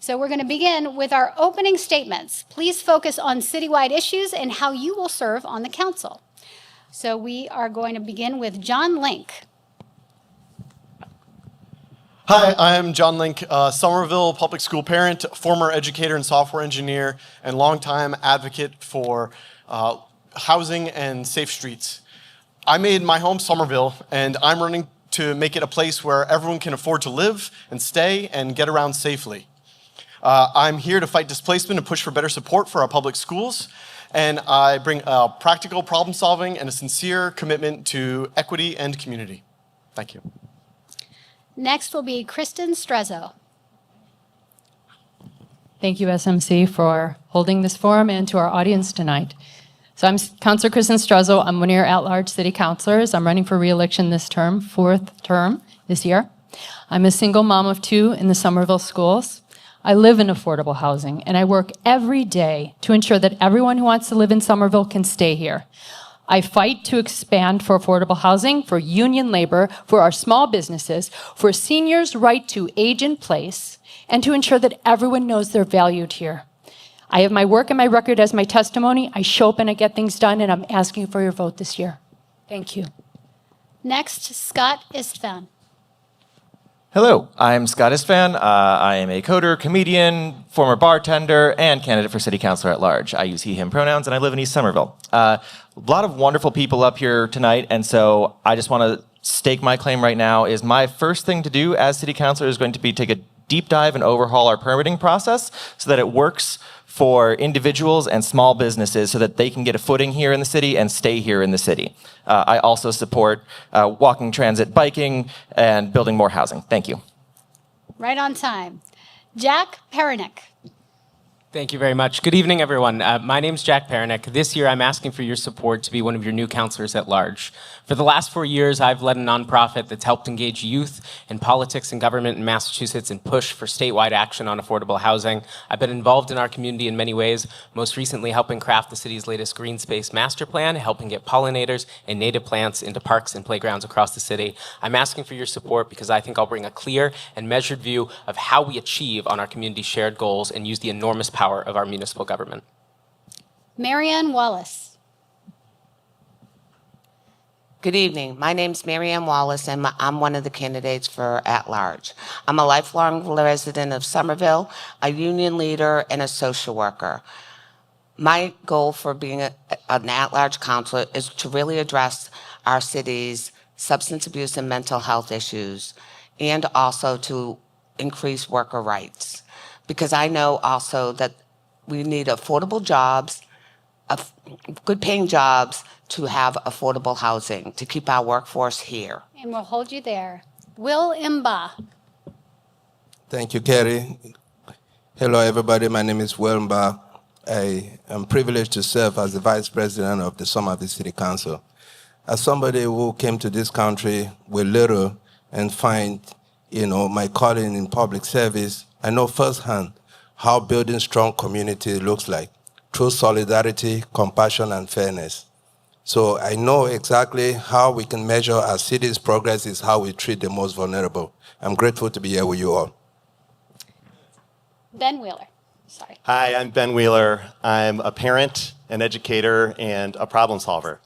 So we're going to begin with our opening statements. Please focus on citywide issues and how you will serve on the council. So we are going to begin with John Link. Hi, I'm John Link, Somerville public school parent, former educator and software engineer, and longtime advocate for housing and safe streets. I made my home Somerville, and I'm running to make it a place where everyone can afford to live and stay and get around safely. I'm here to fight displacement and push for better support for our public schools, and I bring practical problem solving and a sincere commitment to equity and community. Thank you. Next will be Kristen Strezo. Thank you, SMC, for holding this forum and to our audience tonight. So I'm Councilor Kristen Strezo. I'm one of your at-large city councilors. I'm running for re-election this term, 4th term this year. I'm a single mom of 2 in the Somerville schools. I live in affordable housing, and I work every day to ensure that everyone who wants to live in Somerville can stay here. I fight to expand for affordable housing, for union labor, for our small businesses, for seniors' right to age in place, and to ensure that everyone knows they're valued here. I have my work and my record as my testimony. I show up and I get things done, and I'm asking for your vote this year. Thank you. Next, Scott Istvan. Hello, I'm Scott Istvan. I am a coder, comedian, former bartender, and candidate for City Councilor-at-Large. I use he, him pronouns, and I live in East Somerville. A lot of wonderful people up here tonight, and so I just want to stake my claim right now is my first thing to do as City Councilor is going to be take a deep dive and overhaul our permitting process so that it works for individuals and small businesses so that they can get a footing here in the city and stay here in the city. I also support walking, transit, biking, and building more housing. Thank you. Right on time. Jack Perenick. Thank you very much. Good evening, everyone. My name's Jack Perenick. This year, I'm asking for your support to be one of your new councilors at large. For the last 4 years, I've led a nonprofit that's helped engage youth in politics and government in Massachusetts and push for statewide action on affordable housing. I've been involved in our community in many ways, most recently helping craft the city's latest green space master plan, helping get pollinators and native plants into parks and playgrounds across the city. I'm asking for your support because I think I'll bring a clear and measured view of how we achieve on our community's shared goals and use the enormous power of our municipal government. Marianne Walles. Good evening. My name's Marianne Walles, and I'm one of the candidates for at-large. I'm a lifelong resident of Somerville, a union leader, and a social worker. My goal for being an at-large councilor is to really address our city's substance abuse and mental health issues, and also to increase worker rights. Because I know also that we need affordable jobs, good-paying jobs, to have affordable housing, to keep our workforce here. And we'll hold you there. Will Mbah. Thank you, Keri. Hello, everybody. My name is Will Mbah. I am privileged to serve as the Vice President of the Somerville City Council. As somebody who came to this country with little and find, my calling in public service, I know firsthand how building strong community looks like, through solidarity, compassion, and fairness. So I know exactly how we can measure our city's progress is how we treat the most vulnerable. I'm grateful to be here with you all. Ben Wheeler. Sorry. Hi, I'm Ben Wheeler. I'm a parent, an educator, and a problem solver.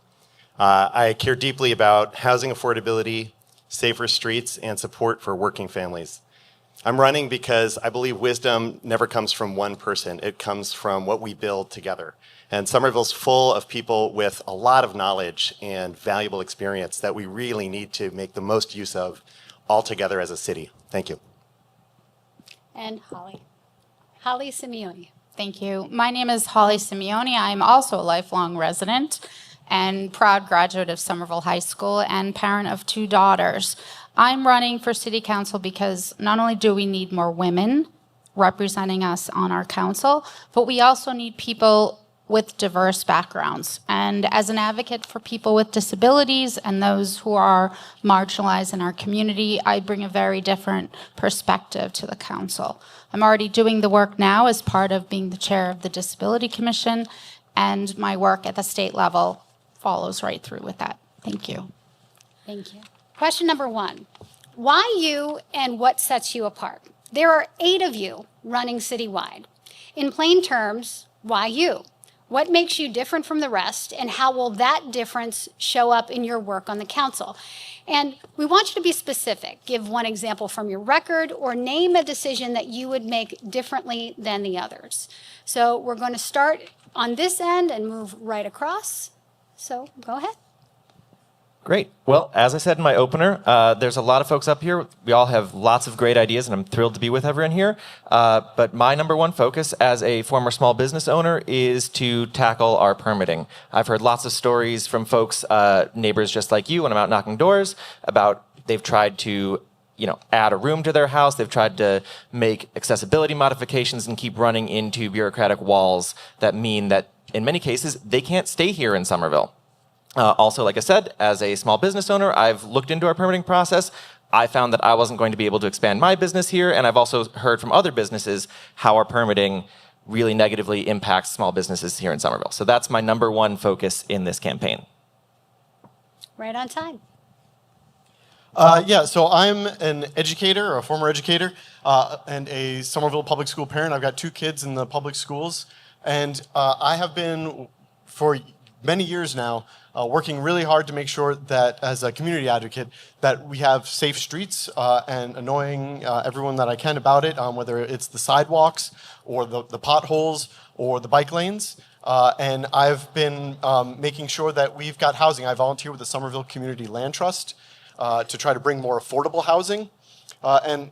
I care deeply about housing affordability, safer streets, and support for working families. I'm running because I believe wisdom never comes from one person. It comes from what we build together. And Somerville's full of people with a lot of knowledge and valuable experience that we really need to make the most use of all together as a city. Thank you. And Holly. Holly Simione. Thank you. My name is Holly Simione. I'm also a lifelong resident and proud graduate of Somerville High School and parent of 2 daughters. I'm running for city council because not only do we need more women representing us on our council, but we also need people with diverse backgrounds. And as an advocate for people with disabilities and those who are marginalized in our community, I bring a very different perspective to the council. I'm already doing the work now as part of being the chair of the Disability Commission, and my work at the state level follows right through with that. Thank you. Thank you. Question number 1. Why you and what sets you apart? There are 8 of you running citywide. In plain terms, why you? What makes you different from the rest, and how will that difference show up in your work on the council? And we want you to be specific. Give one example from your record or name a decision that you would make differently than the others. So we're going to start on this end and move right across. So go ahead. Great. Well, as I said in my opener, there's a lot of folks up here. We all have lots of great ideas, and I'm thrilled to be with everyone here. But my number one focus as a former small business owner is to tackle our permitting. I've heard lots of stories from folks, neighbors just like you, when I'm out knocking doors, about they've tried to add a room to their house. They've tried to make accessibility modifications and keep running into bureaucratic walls that mean that, in many cases, they can't stay here in Somerville. Also, like I said, as a small business owner, I've looked into our permitting process. I found that I wasn't going to be able to expand my business here, and I've also heard from other businesses how our permitting really negatively impacts small businesses here in Somerville. So that's my number one focus in this campaign. Right on time. So I'm an educator, or a former educator, and a Somerville public school parent. I've got 2 kids in the public schools, and I have been, for many years now, working really hard to make sure that, as a community advocate, that we have safe streets and annoying everyone that I can about it, whether it's the sidewalks or the potholes or the bike lanes. And I've been making sure that we've got housing. I volunteer with the Somerville Community Land Trust to try to bring more affordable housing. And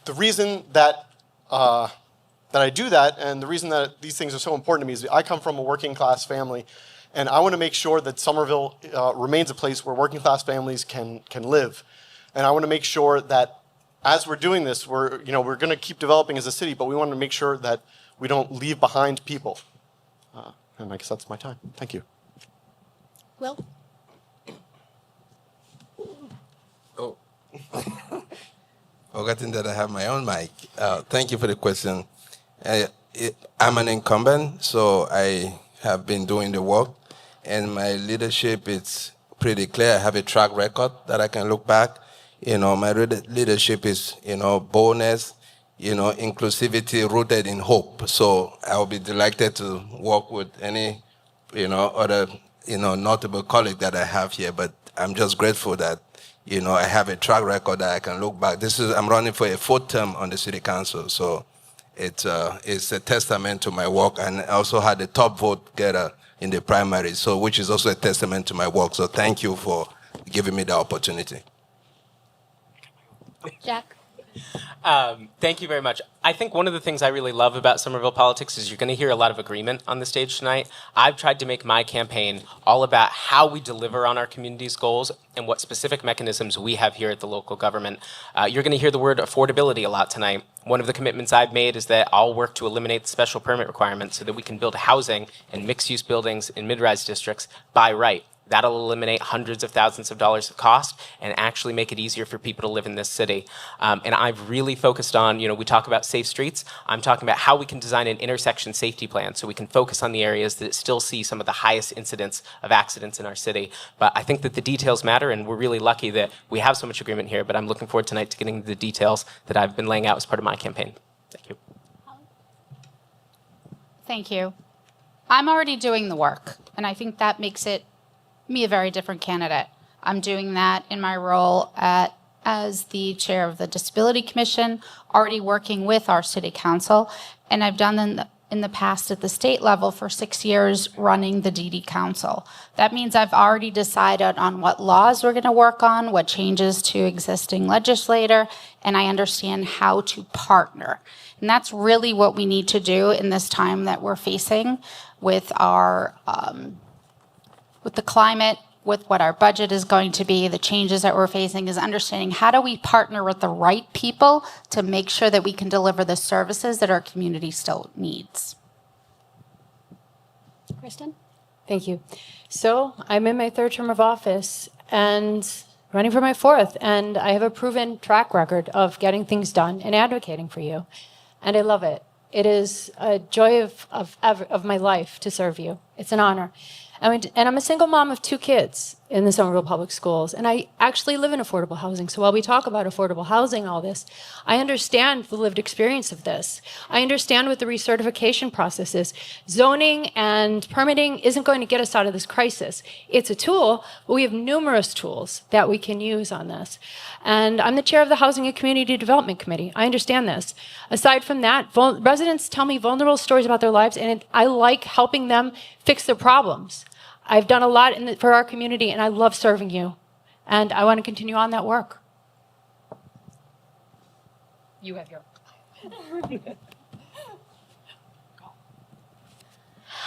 the reason that I do that, and the reason that these things are so important to me, is I come from a working class family, and I want to make sure that Somerville remains a place where working class families can live. And I want to make sure that as we're doing this, we're going to keep developing as a city, but we want to make sure that we don't leave behind people. And I guess that's my time. Thank you. Will? Oh. Forgetting that I have my own mic. Thank you for the question. I'm an incumbent, so I have been doing the work, and my leadership is pretty clear. I have a track record that I can look back. My leadership is, boldness, inclusivity rooted in hope. So I'll be delighted to work with any, other, notable colleague that I have here. But I'm just grateful that, I have a track record that I can look back. I'm running for a 4th term on the city council, so it's a testament to my work, and I also had the top vote getter in the primary, so which is also a testament to my work. So thank you for giving me the opportunity. Jack? Thank you very much. I think one of the things I really love about Somerville politics is you're going to hear a lot of agreement on the stage tonight. I've tried to make my campaign all about how we deliver on our community's goals and what specific mechanisms we have here at the local government. You're going to hear the word affordability a lot tonight. One of the commitments I've made is that I'll work to eliminate the special permit requirements so that we can build housing and mixed-use buildings in mid-rise districts by right. That'll eliminate hundreds of thousands of dollars of cost and actually make it easier for people to live in this city. And I've really focused on, we talk about safe streets. I'm talking about how we can design an intersection safety plan so we can focus on the areas that still see some of the highest incidents of accidents in our city. But I think that the details matter, and we're really lucky that we have so much agreement here. But I'm looking forward tonight to getting the details that I've been laying out as part of my campaign. Thank you. Thank you. I'm already doing the work, and I think that makes me a very different candidate. I'm doing that in my role as the chair of the Disability Commission, already working with our city council, and I've done in the past at the state level for 6 years running the DD Council. That means I've already decided on what laws we're going to work on, what changes to existing legislator, and I understand how to partner. And that's really what we need to do in this time that we're facing with our with the climate, with what our budget is going to be, the changes that we're facing, is understanding how do we partner with the right people to make sure that we can deliver the services that our community still needs. Kristen? Thank you. So I'm in my 3rd term of office and running for my 4th, and I have a proven track record of getting things done and advocating for you, and I love it. It is a joy of my life to serve you. It's an honor. And I'm a single mom of 2 kids in the Somerville Public Schools, and I actually live in affordable housing. So while we talk about affordable housing and all this, I understand the lived experience of this. I understand what the recertification process is. Zoning and permitting isn't going to get us out of this crisis. It's a tool, but we have numerous tools that we can use on this. And I'm the chair of the Housing and Community Development Committee. I understand this. Aside from that, residents tell me vulnerable stories about their lives, and I like helping them fix their problems. I've done a lot for our community, and I love serving you. And I want to continue on that work. You have your...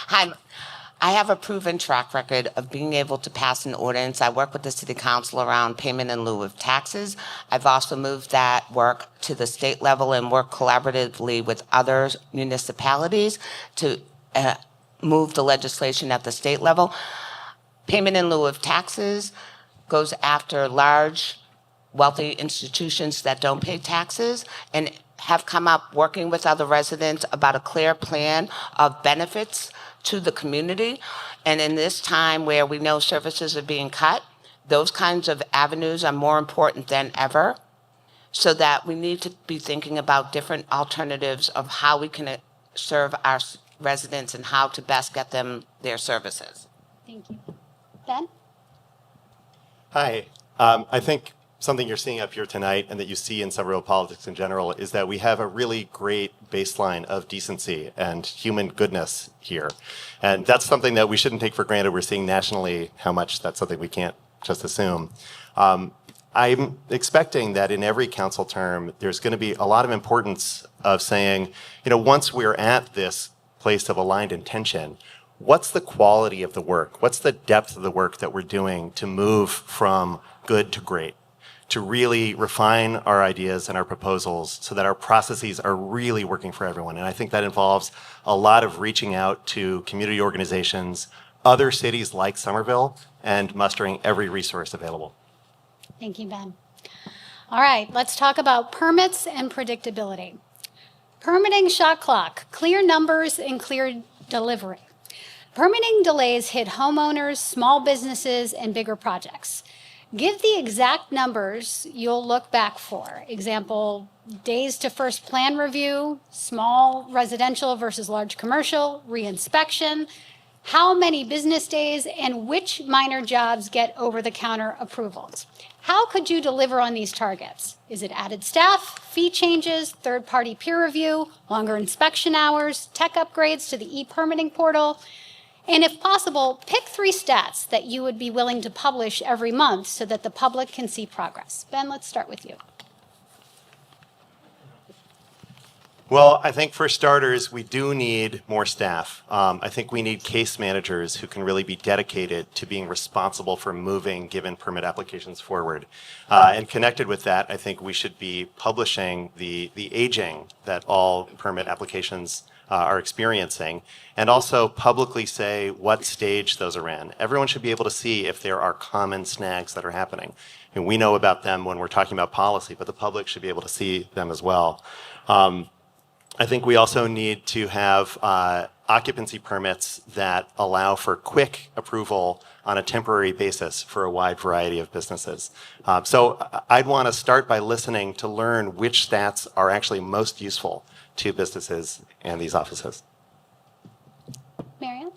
Hi, I have a proven track record of being able to pass an ordinance. I work with the city council around payment in lieu of taxes. I've also moved that work to the state level and work collaboratively with other municipalities to move the legislation at the state level. Payment in lieu of taxes goes after large, wealthy institutions that don't pay taxes and have come up working with other residents about a clear plan of benefits to the community. And in this time where we know services are being cut, those kinds of avenues are more important than ever, so that we need to be thinking about different alternatives of how we can serve our residents and how to best get them their services. Thank you. Ben? Hi. I think something you're seeing up here tonight and that you see in Somerville politics in general is that we have a really great baseline of decency and human goodness here. And that's something that we shouldn't take for granted. We're seeing nationally how much that's something we can't just assume. I'm expecting that in every council term, there's going to be a lot of importance of saying, once we're at this place of aligned intention, what's the quality of the work? What's the depth of the work that we're doing to move from good to great, to really refine our ideas and our proposals so that our processes are really working for everyone? And I think that involves a lot of reaching out to community organizations, other cities like Somerville, and mustering every resource available. Thank you, Ben. All right, let's talk about permits and predictability. Permitting shot clock, clear numbers and clear delivery. Permitting delays hit homeowners, small businesses, and bigger projects. Give the exact numbers you'll look back for. Example, days to first plan review, small residential versus large commercial, reinspection, how many business days, and which minor jobs get over-the-counter approvals. How could you deliver on these targets? Is it added staff, fee changes, third-party peer review, longer inspection hours, tech upgrades to the e-permitting portal? And if possible, pick 3 stats that you would be willing to publish every month so that the public can see progress. Ben, let's start with you. Well, I think for starters, we do need more staff. I think we need case managers who can really be dedicated to being responsible for moving given permit applications forward. And connected with that, I think we should be publishing the aging that all permit applications are experiencing, and also publicly say what stage those are in. Everyone should be able to see if there are common snags that are happening. And we know about them when we're talking about policy, but the public should be able to see them as well. I think we also need to have occupancy permits that allow for quick approval on a temporary basis for a wide variety of businesses. So I'd want to start by listening to learn which stats are actually most useful to businesses and these offices. Marianne?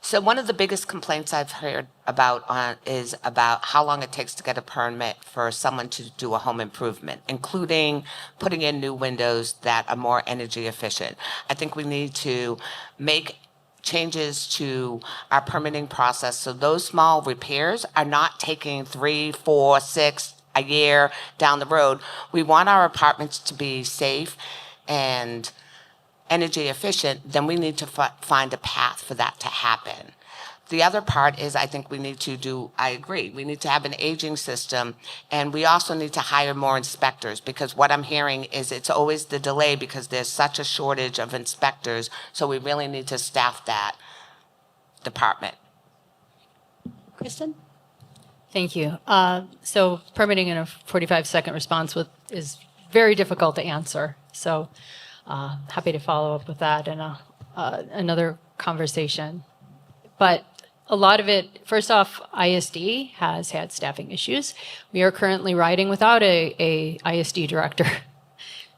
So one of the biggest complaints I've heard about is about how long it takes to get a permit for someone to do a home improvement, including putting in new windows that are more energy efficient. I think we need to make changes to our permitting process so those small repairs are not taking 3, 4, 6 a year down the road. We want our apartments to be safe and energy efficient. Then we need to find a path for that to happen. The other part is I think we need to I agree, we need to have an aging system, and we also need to hire more inspectors, because what I'm hearing is it's always the delay because there's such a shortage of inspectors, so we really need to staff that department. Kristen? Thank you. So permitting in a 45-second response is very difficult to answer. So happy to follow up with that. And another conversation. But a lot of it, first off, ISD has had staffing issues. We are currently riding without a ISD director.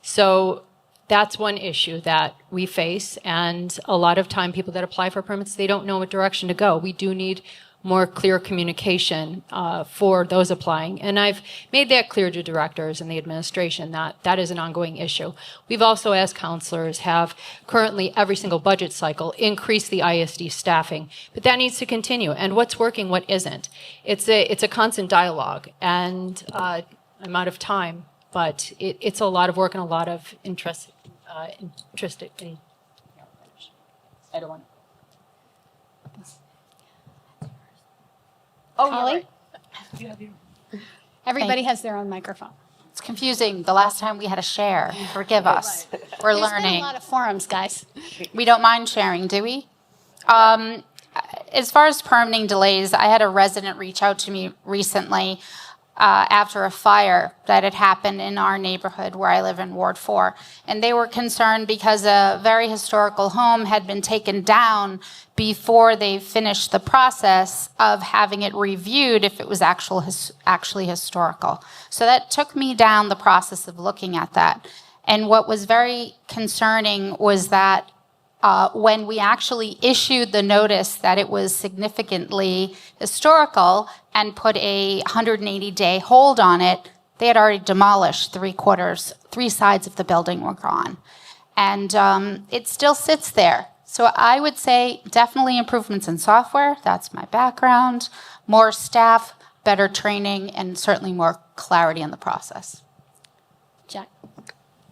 So that's one issue that we face. And a lot of time, people that apply for permits, they don't know what direction to go. We do need more clear communication for those applying. And I've made that clear to directors and the administration that that is an ongoing issue. We've also, as counselors, have currently every single budget cycle increased the ISD staffing, but that needs to continue. And what's working, what isn't? It's a constant dialogue. And I'm out of time, but it's a lot of work and a lot of interest in. I don't want. Oh, Holly? you're right. Everybody has their own microphone. It's confusing. The last time we had to share. Forgive us. We're There's been learning. a lot of forums, guys. We don't mind sharing, do we? As far as permitting delays, I had a resident reach out to me recently after a fire that had happened in our neighborhood where I live in Ward 4. And they were concerned because a very historical home had been taken down before they finished the process of having it reviewed if it was actually historical. So that took me down the process of looking at that. And what was very concerning was that when we actually issued the notice that it was significantly historical and put a 180-day hold on it, they had already demolished 3 sides of the building were gone. And it still sits there. So I would say definitely improvements in software, that's my background, more staff, better training, and certainly more clarity in the process. Jack?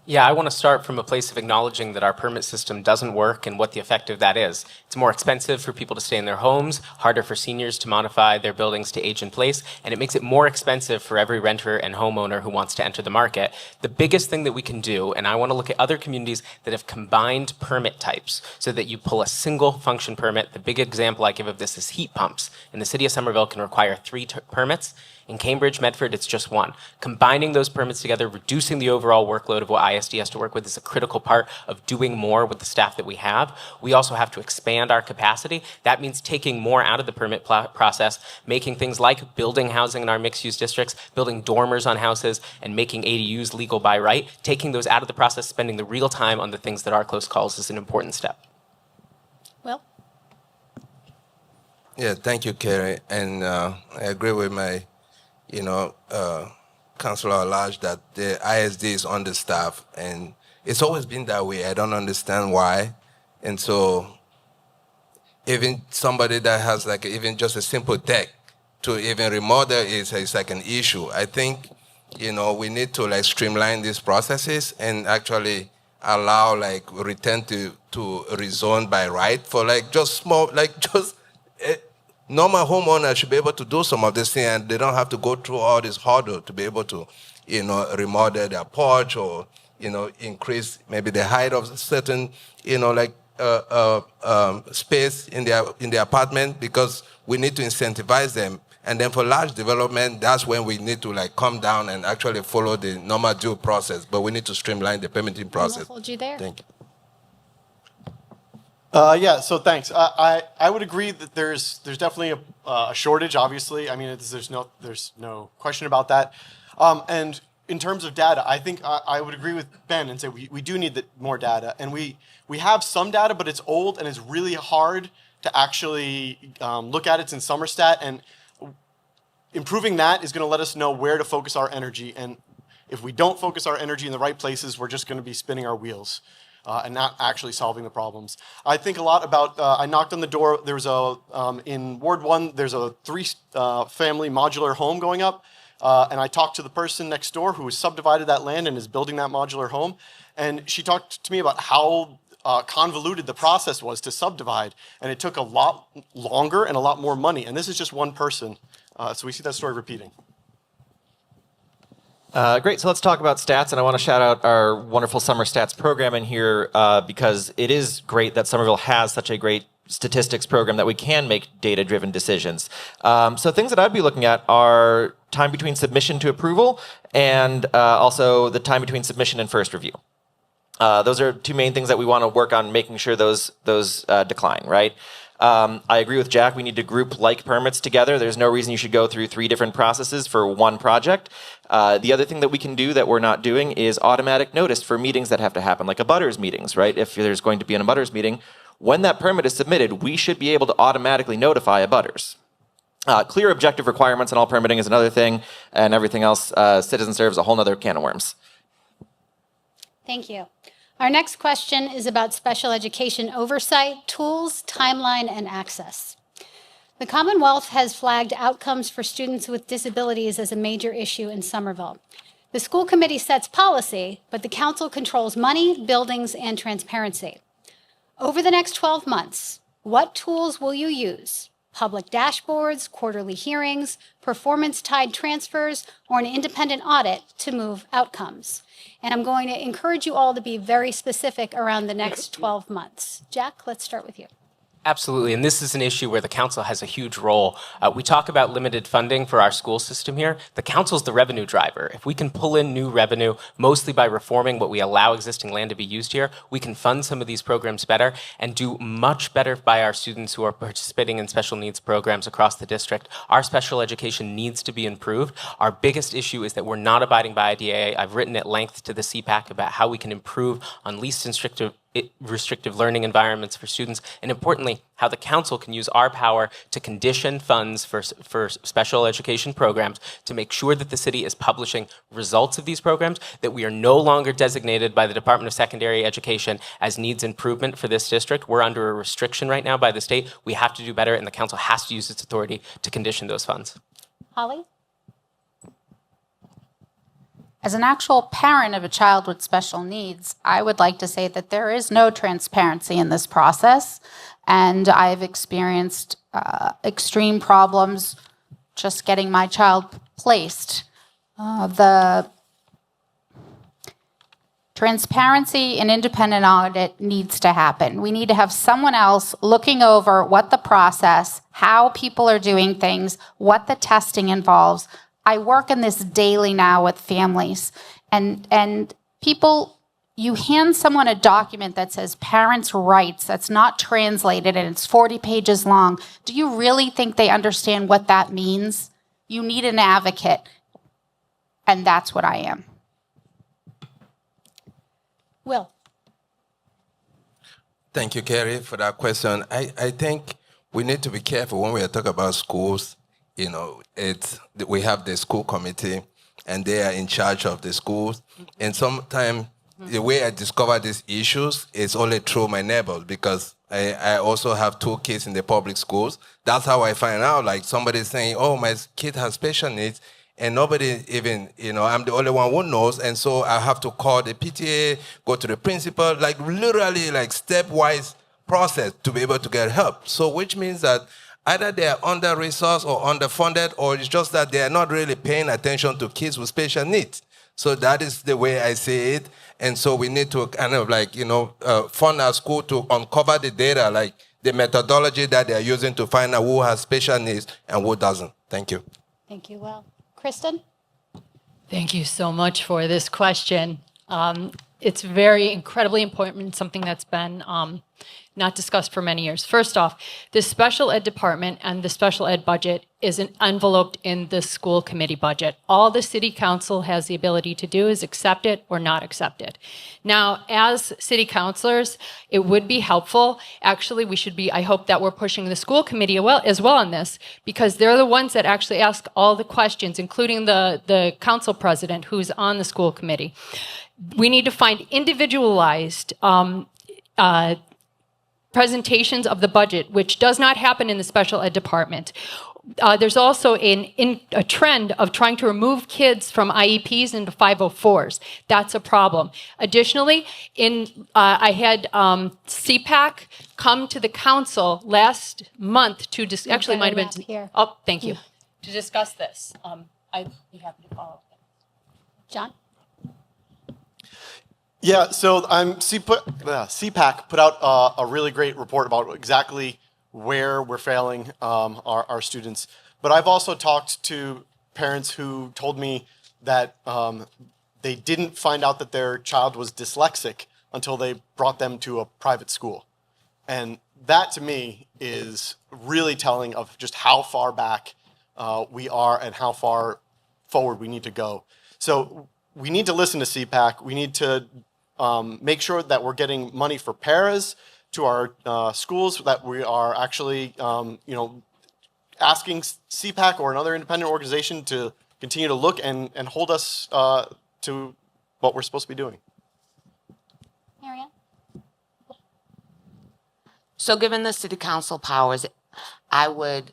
Yeah, I want to start from a place of acknowledging that our permit system doesn't work and what the effect of that is. It's more expensive for people to stay in their homes, harder for seniors to modify their buildings to age in place, and it makes it more expensive for every renter and homeowner who wants to enter the market. The biggest thing that we can do, and I want to look at other communities that have combined permit types so that you pull a single function permit. The big example I give of this is heat pumps. In the city of Somerville can require 3 permits. In Cambridge, Medford, it's just 1. Combining those permits together, reducing the overall workload of what ISD has to work with is a critical part of doing more with the staff that we have. We also have to expand our capacity. That means taking more out of the permit process, making things like building housing in our mixed-use districts, building dormers on houses, and making ADUs legal by right. Taking those out of the process, spending the real time on the things that are close calls is an important step. Will? Yeah, thank you, Keri. And I agree with my Councilor-at-Large that the ISD is understaffed, and it's always been that way. I don't understand why. And so even somebody that has like even just a simple deck to even remodel is like an issue. I think, we need to like streamline these processes and actually allow like return to rezone by right for like just small, like just normal homeowners should be able to do some of this thing, and they don't have to go through all this hurdle to be able to, remodel their porch or, increase maybe the height of certain, space in their apartment, because we need to incentivize them. And then for large development, that's when we need to like come down and actually follow the normal due process. But we need to streamline the permitting process. I'll hold you there. Thank you. So thanks. I would agree that there's definitely a shortage. Obviously, I mean there's no question about that. And in terms of data, I think I would agree with Ben and say we do need more data, and we have some data, but it's old and it's really hard to actually look at. It's in Somerstat, and improving that is going to let us know where to focus our energy. And if we don't focus our energy in the right places, we're just going to be spinning our wheels. And not actually solving the problems. I think a lot about, I knocked on the door, there was in Ward 1, there's a 3-family modular home going up, and I talked to the person next door who has subdivided that land and is building that modular home, and she talked to me about how convoluted the process was to subdivide, and it took a lot longer and a lot more money, and this is just one person, so we see that story repeating. Great, so let's talk about stats, and I want to shout out our wonderful Summer Stats program in here because it is great that Somerville has such a great statistics program that we can make data-driven decisions. So things that I'd be looking at are time between submission to approval and also the time between submission and first review. Those are two main things that we want to work on, making sure those decline, right? I agree with Jack. We need to group like permits together. There's no reason you should go through 3 different processes for one project. The other thing that we can do that we're not doing is automatic notice for meetings that have to happen, like abutters meetings, right? If there's going to be an abutters meeting, when that permit is submitted, we should be able to automatically notify abutters. Clear objective requirements on all permitting is another thing, and everything else, citizen serves a whole nother can of worms. Thank you. Our next question is about special education oversight, tools, timeline, and access. The Commonwealth has flagged outcomes for students with disabilities as a major issue in Somerville. The school committee sets policy, but the council controls money, buildings, and transparency. Over the next 12 months, what tools will you use? Public dashboards, quarterly hearings, performance-tied transfers, or an independent audit to move outcomes? And I'm going to encourage you all to be very specific around the next 12 months. Jack, let's start with you. Absolutely, and this is an issue where the council has a huge role. We talk about limited funding for our school system here. The council's the revenue driver. If we can pull in new revenue, mostly by reforming what we allow existing land to be used here, we can fund some of these programs better and do much better by our students who are participating in special needs programs across the district. Our special education needs to be improved. Our biggest issue is that we're not abiding by IDEA. I've written at length to the CPAC about how we can improve on least restrictive learning environments for students, and importantly, how the council can use our power to condition funds for special education programs to make sure that the city is publishing results of these programs, that we are no longer designated by the Department of Secondary Education as needs improvement for this district. We're under a restriction right now by the state. We have to do better, and the council has to use its authority to condition those funds. Holly? As an actual parent of a child with special needs, I would like to say that there is no transparency in this process, and I've experienced extreme problems just getting my child placed. The transparency and independent audit needs to happen. We need to have someone else looking over what the process, how people are doing things, what the testing involves. I work in this daily now with families, and people, you hand someone a document that says parents' rights, that's not translated, and it's 40 pages long. Do you really think they understand what that means? You need an advocate, and that's what I am. Will? Thank you, Keri, for that question. I think we need to be careful when we talk about schools. You know, we have the school committee, and they are in charge of the schools. And sometimes the way I discover these issues is only through my neighbors, because I also have 2 kids in the public schools. That's how I find out, like somebody saying, oh, my kid has special needs, and nobody even, I'm the only one who knows. And so I have to call the PTA, go to the principal, like literally like stepwise process to be able to get help. So which means that either they are under-resourced or underfunded, or it's just that they are not really paying attention to kids with special needs. So that is the way I see it. And so we need to kind of like, fund our school to uncover the data, like the methodology that they are using to find out who has special needs and who doesn't. Thank you. Thank you, Will. Kristen? Thank you so much for this question. It's very incredibly important, something that's been not discussed for many years. First off, the special ed department and the special ed budget is enveloped in the school committee budget. All the city council has the ability to do is accept it or not accept it. Now, as city councilors, it would be helpful. Actually, I hope that we're pushing the school committee as well on this, because they're the ones that actually ask all the questions, including the council president who's on the school committee. We need to find individualized presentations of the budget, which does not happen in the special ed department. There's also a trend of trying to remove kids from IEPs into 504s. That's a problem. Additionally, I had CPAC come to the council last month to actually might have been here. Oh, thank you, to discuss this. I'd be happy to follow up. John? Yeah, so CPAC put out a really great report about exactly where we're failing our students. But I've also talked to parents who told me that they didn't find out that their child was dyslexic until they brought them to a private school. And that, to me, is really telling of just how far back we are and how far forward we need to go. So we need to listen to CPAC. We need to make sure that we're getting money for paras to our schools, that we are actually, asking CPAC or another independent organization to continue to look and hold us to what we're supposed to be doing. Marianne? So given the city council powers, I would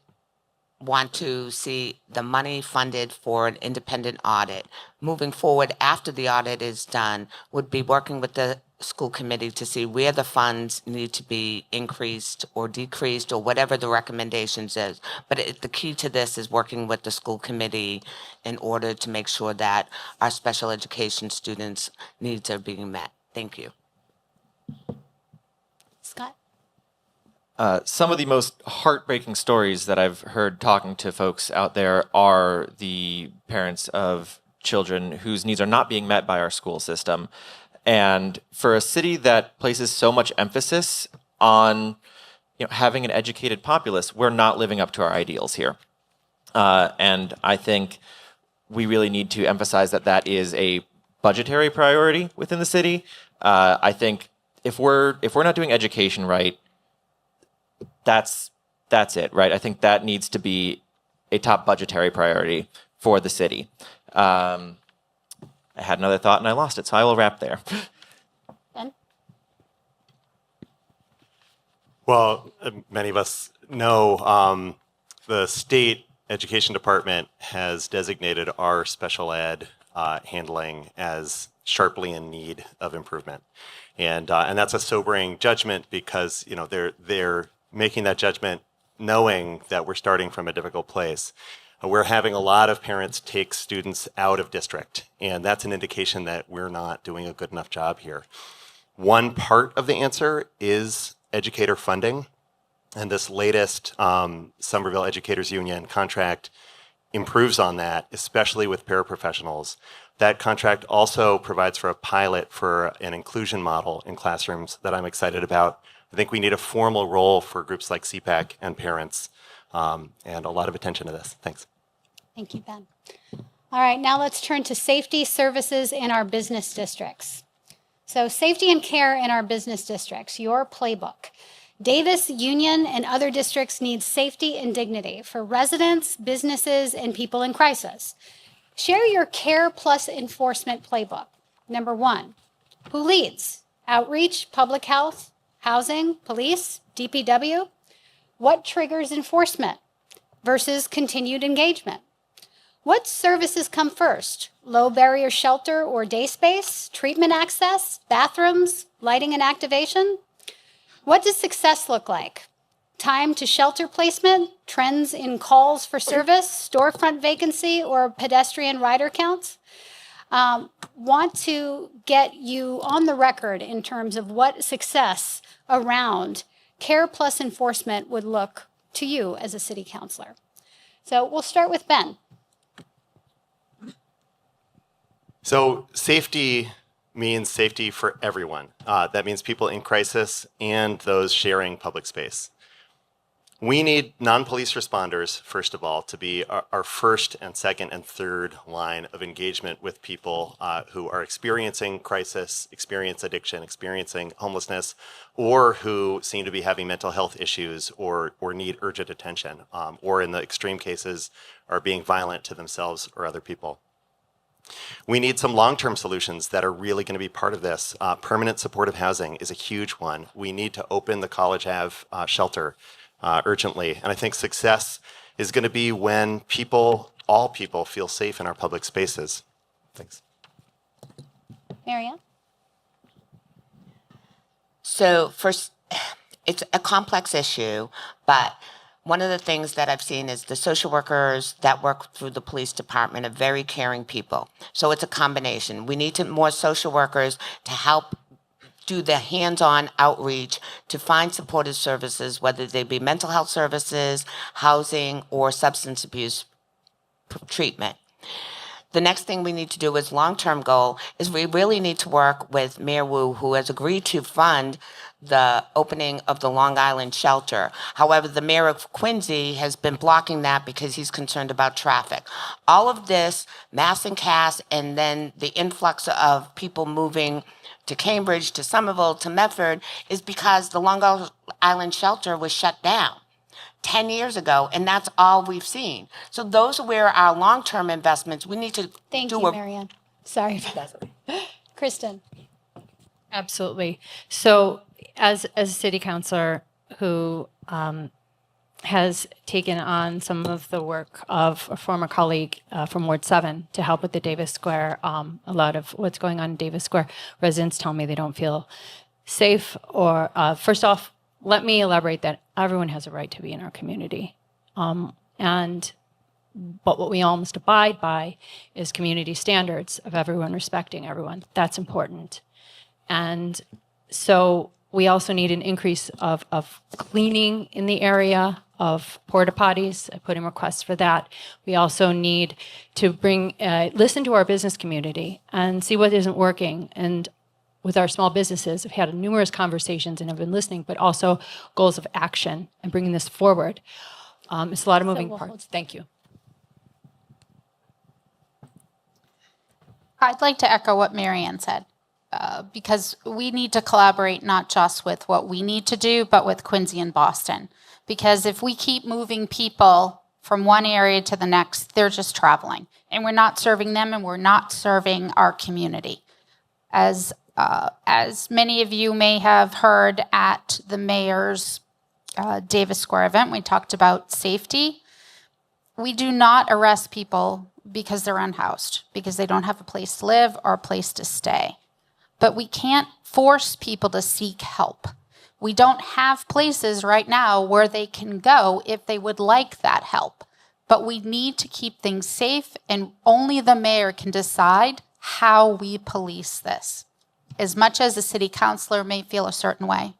want to see the money funded for an independent audit. Moving forward, after the audit is done, would be working with the school committee to see where the funds need to be increased or decreased or whatever the recommendations is. But the key to this is working with the school committee in order to make sure that our special education students' needs are being met. Thank you. Scott? Some of the most heartbreaking stories that I've heard talking to folks out there are the parents of children whose needs are not being met by our school system. And for a city that places so much emphasis on having an educated populace, we're not living up to our ideals here. And I think we really need to emphasize that that is a budgetary priority within the city. I think if we're not doing education right, that's it, right? I think that needs to be a top budgetary priority for the city. I had another thought and I lost it, so I will wrap there. Ben? Well, many of us know the state education department has designated our special ed handling as sharply in need of improvement, and that's a sobering judgment because they're making that judgment knowing that we're starting from a difficult place. We're having a lot of parents take students out of district, and that's an indication that we're not doing a good enough job here. One part of the answer is educator funding, and this latest Somerville Educators Union contract improves on that, especially with paraprofessionals. That contract also provides for a pilot for an inclusion model in classrooms that I'm excited about. I think we need a formal role for groups like CPAC and parents. And a lot of attention to this. Thanks. Thank you, Ben. All right, now let's turn to safety services in our business districts. So safety and care in our business districts, your playbook. Davis, Union, and other districts need safety and dignity for residents, businesses, and people in crisis. Share your care plus enforcement playbook. Number 1, who leads? Outreach, public health, housing, police, DPW? What triggers enforcement versus continued engagement? What services come first? Low barrier shelter or day space, treatment access, bathrooms, lighting and activation? What does success look like? Time to shelter placement, trends in calls for service, storefront vacancy, or pedestrian rider counts? Want to get you on the record in terms of what success around care plus enforcement would look to you as a city councilor. So we'll start with Ben. So safety means safety for everyone. That means people in crisis and those sharing public space. We need non-police responders, first of all, to be our first and second and third line of engagement with people who are experiencing crisis, experience addiction, experiencing homelessness, or who seem to be having mental health issues or need urgent attention, or in the extreme cases are being violent to themselves or other people. We need some long-term solutions that are really going to be part of this. Permanent supportive housing is a huge one. We need to open the College Ave shelter urgently. And I think success is going to be when all people feel safe in our public spaces. Thanks. Marianne? So first, it's a complex issue, but one of the things that I've seen is the social workers that work through the police department are very caring people. So it's a combination. We need more social workers to help do the hands-on outreach to find supportive services, whether they be mental health services, housing, or substance abuse treatment. The next thing we need to do as long-term goal is we really need to work with Mayor Wu, who has agreed to fund the opening of the Long Island shelter. However, the mayor of Quincy has been blocking that because he's concerned about traffic. All of this, mass and cast, and then the influx of people moving to Cambridge, to Somerville, to Medford, is because the Long Island shelter was shut down 10 years ago, and that's all we've seen. So those are where our long-term investments, we need to Thank do you, a Marianne. Sorry. Kristen. Absolutely. So, as a city councilor who has taken on some of the work of a former colleague from Ward 7 to help with the Davis Square, a lot of what's going on in Davis Square, residents tell me they don't feel safe. Or first off, let me elaborate that everyone has a right to be in our community. But what we all must abide by is community standards of everyone respecting everyone. That's important. And so we also need an increase of cleaning in the area, of porta potties. I put in requests for that. We also need to listen to our business community and see what isn't working. And with our small businesses, I've had numerous conversations and have been listening, but also goals of action and bringing this forward. It's a lot of moving parts. Thank you. I'd like to echo what Marianne said. Because we need to collaborate not just with what we need to do, but with Quincy and Boston. Because if we keep moving people from one area to the next, they're just traveling. And we're not serving them, and we're not serving our community. As many of you may have heard at the mayor's Davis Square event, we talked about safety. We do not arrest people because they're unhoused, because they don't have a place to live or a place to stay. But we can't force people to seek help. We don't have places right now where they can go if they would like that help. But we need to keep things safe, and only the mayor can decide how we police this, as much as a city councilor may feel a certain way.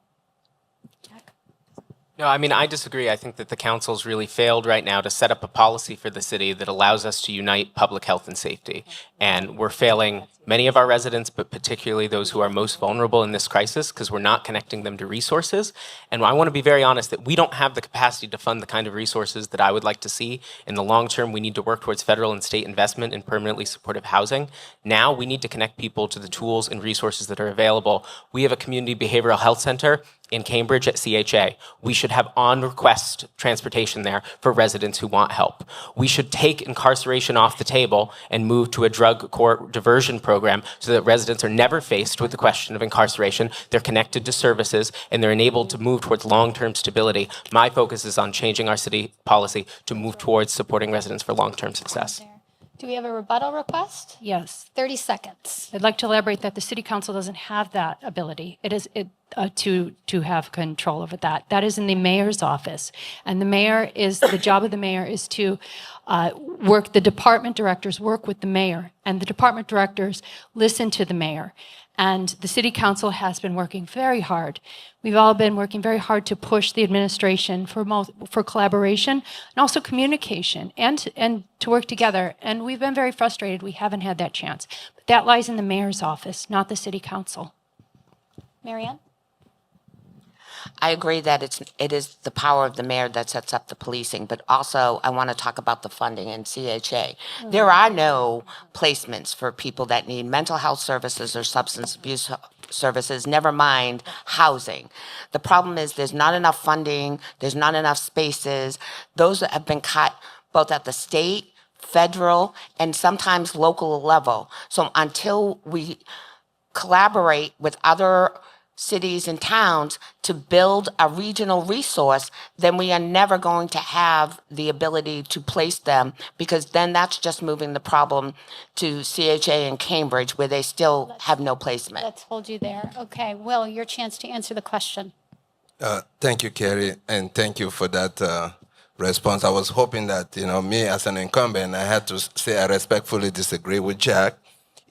No, I mean, I disagree. I think that the council's really failed right now to set up a policy for the city that allows us to unite public health and safety. And we're failing many of our residents, but particularly those who are most vulnerable in this crisis, because we're not connecting them to resources. And I want to be very honest that we don't have the capacity to fund the kind of resources that I would like to see. In the long term, we need to work towards federal and state investment in permanently supportive housing. Now we need to connect people to the tools and resources that are available. We have a community behavioral health center in Cambridge at CHA. We should have on-request transportation there for residents who want help. We should take incarceration off the table and move to a drug court diversion program so that residents are never faced with the question of incarceration. They're connected to services, and they're enabled to move towards long-term stability. My focus is on changing our city policy to move towards supporting residents for long-term success. Do we have a rebuttal request? Yes. 30 seconds. I'd like to elaborate that the city council doesn't have that ability. It is to have control over that. That is in the mayor's office, and the job of the mayor is to work. The department directors work with the mayor, and the department directors listen to the mayor. And the city council has been working very hard. We've all been working very hard to push the administration for collaboration and also communication and to work together. And we've been very frustrated we haven't had that chance. But that lies in the mayor's office, not the city council. Marianne? I agree that it is the power of the mayor that sets up the policing, but also I want to talk about the funding in CHA. There are no placements for people that need mental health services or substance abuse services, never mind housing. The problem is there's not enough funding, there's not enough spaces. Those have been cut both at the state, federal, and sometimes local level. So until we collaborate with other cities and towns to build a regional resource, then we are never going to have the ability to place them, because then that's just moving the problem to CHA and Cambridge, where they still have no placement. Let's hold you there. Okay, Will, your chance to answer the question. Thank you, Keri, and thank you for that response. I was hoping that, me as an incumbent, I had to say I respectfully disagree with Jack,